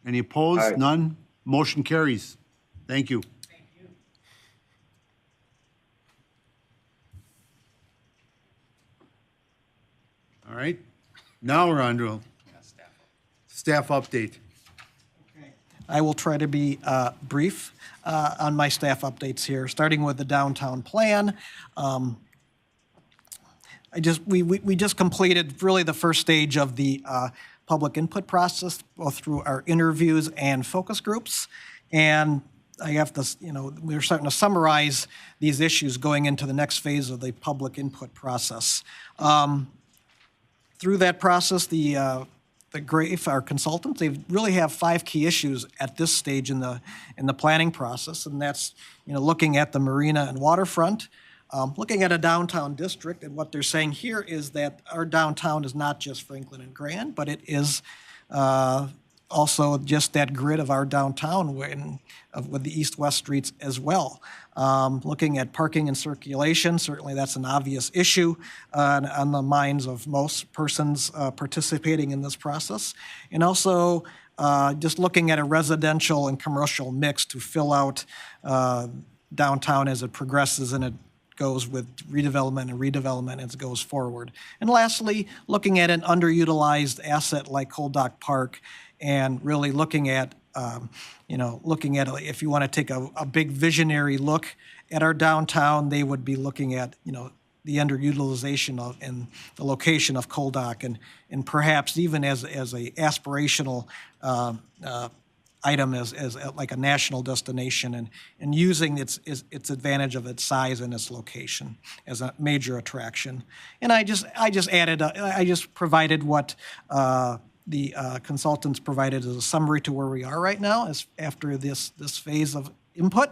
Any opposed? Aye. None? Motion carries. Thank you. All right, now we're on to a staff update. I will try to be brief on my staff updates here, starting with the downtown plan. We just completed really the first stage of the public input process, both through our interviews and focus groups. And I have to, we're starting to summarize these issues going into the next phase of the public input process. Through that process, the GRAFE, our consultants, they really have 5 key issues at this stage in the planning process, and that's looking at the marina and waterfront, looking at a downtown district, and what they're saying here is that our downtown is not just Franklin and Grand, but it is also just that grid of our downtown with the east-west streets as well. Looking at parking and circulation, certainly that's an obvious issue on the minds of most persons participating in this process. And also just looking at a residential and commercial mix to fill out downtown as it progresses and it goes with redevelopment as it goes forward. And lastly, looking at an underutilized asset like Cold Dock Park and really looking at if you want to take a big visionary look at our downtown, they would be looking at, the underutilization of and the location of Cold Dock and perhaps even as a aspirational item as like a national destination and using its advantage of its size and its location as a major attraction. And I just provided what the consultants provided as a summary to where we are right now as after this phase of input.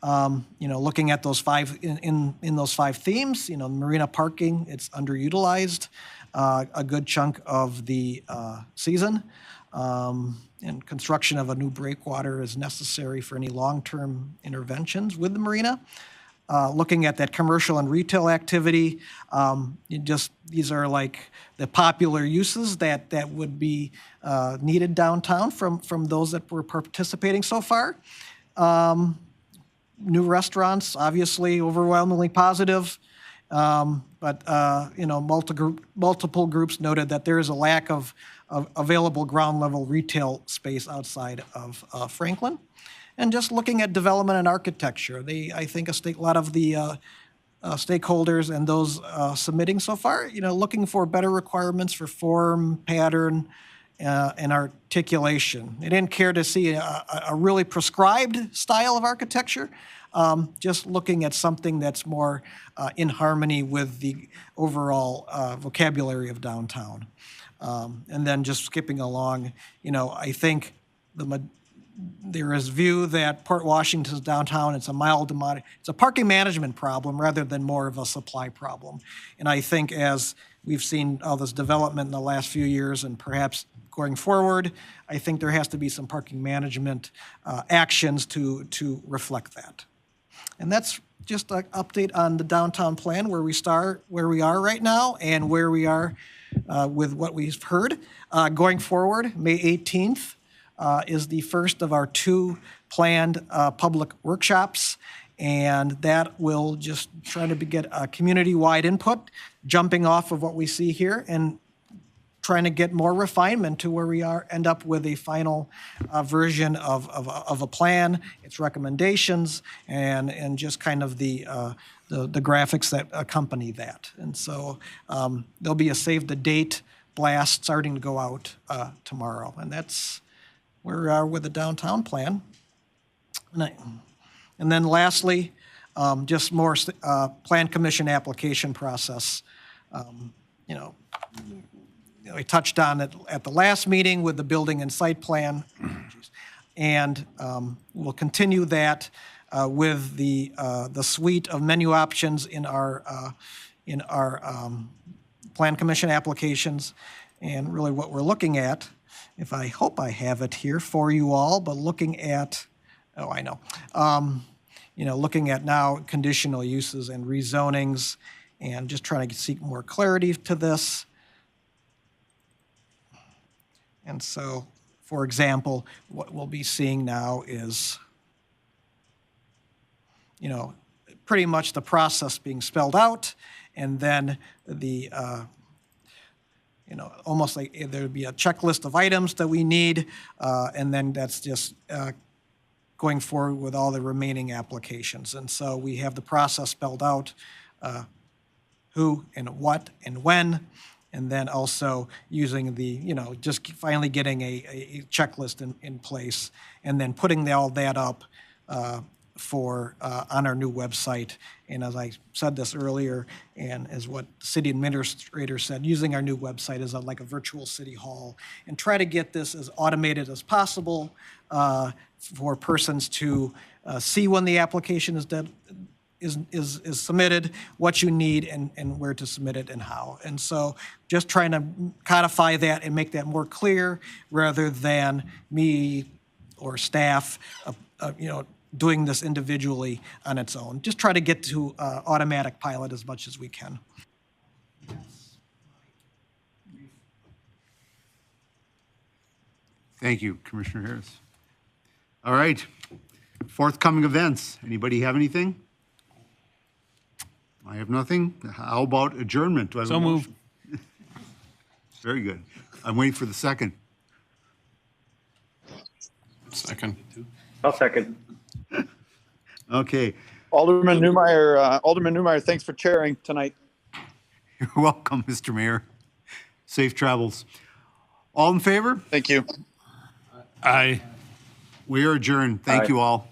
Looking at those 5 in those 5 themes, marina parking, it's underutilized a good chunk of the season. And construction of a new breakwater is necessary for any long-term interventions with the marina. Looking at that commercial and retail activity, these are like the popular uses that would be needed downtown from those that were participating so far. New restaurants, obviously overwhelmingly positive. Multiple groups noted that there is a lack of available ground level retail space outside of Franklin. And just looking at development and architecture, I think a lot of the stakeholders and those submitting so far, looking for better requirements for form, pattern, and articulation. They didn't care to see a really prescribed style of architecture, just looking at something that's more in harmony with the overall vocabulary of downtown. And then just skipping along, I think there is view that Port Washington's downtown, it's a parking management problem rather than more of a supply problem. And I think as we've seen all this development in the last few years and perhaps going forward, I think there has to be some parking management actions to reflect that. And that's just an update on the downtown plan, where we are right now and where we are with what we've heard. Going forward, May 18th is the first of our 2 planned public workshops. And that will just try to get a community-wide input, jumping off of what we see here and trying to get more refinement to where we end up with a final version of a plan, its recommendations, and just kind of the graphics that accompany that. And so there'll be a save the date blast starting to go out tomorrow. And that's where we are with the downtown plan. And then lastly, just more Plan Commission application process. We touched on it at the last meeting with the building and site plan. And we'll continue that with the suite of menu options in our Plan Commission applications. And really what we're looking at, I hope I have it here for you all, but looking at, looking at now conditional uses and rezonings and just trying to seek more clarity to this. And so, for example, what we'll be seeing now is, pretty much the process being spelled out, and then the, almost like there'd be a checklist of items that we need, and then that's just going forward with all the remaining applications. And so we have the process spelled out, who and what and when, and then also using the, just finally getting a checklist in place, and then putting all that up on our new website. And as I said this earlier, and as what the city administrator said, using our new website as like a virtual city hall, and try to get this as automated as possible for persons to see when the application is submitted, what you need, and where to submit it and how. And so just trying to codify that and make that more clear rather than me or staff, doing this individually on its own. Just try to get to automatic pilot as much as we can. Thank you, Commissioner Harris. All right, forthcoming events. Anybody have anything? I have nothing. How about adjournment? Do I have a motion? Very good. I'm waiting for the second. Second. I'll second. Okay. Alderman Newmeyer, thanks for chairing tonight. You're welcome, Mr. Mayor. Safe travels. All in favor? Thank you. Aye. We are adjourned. Thank Aye. you all.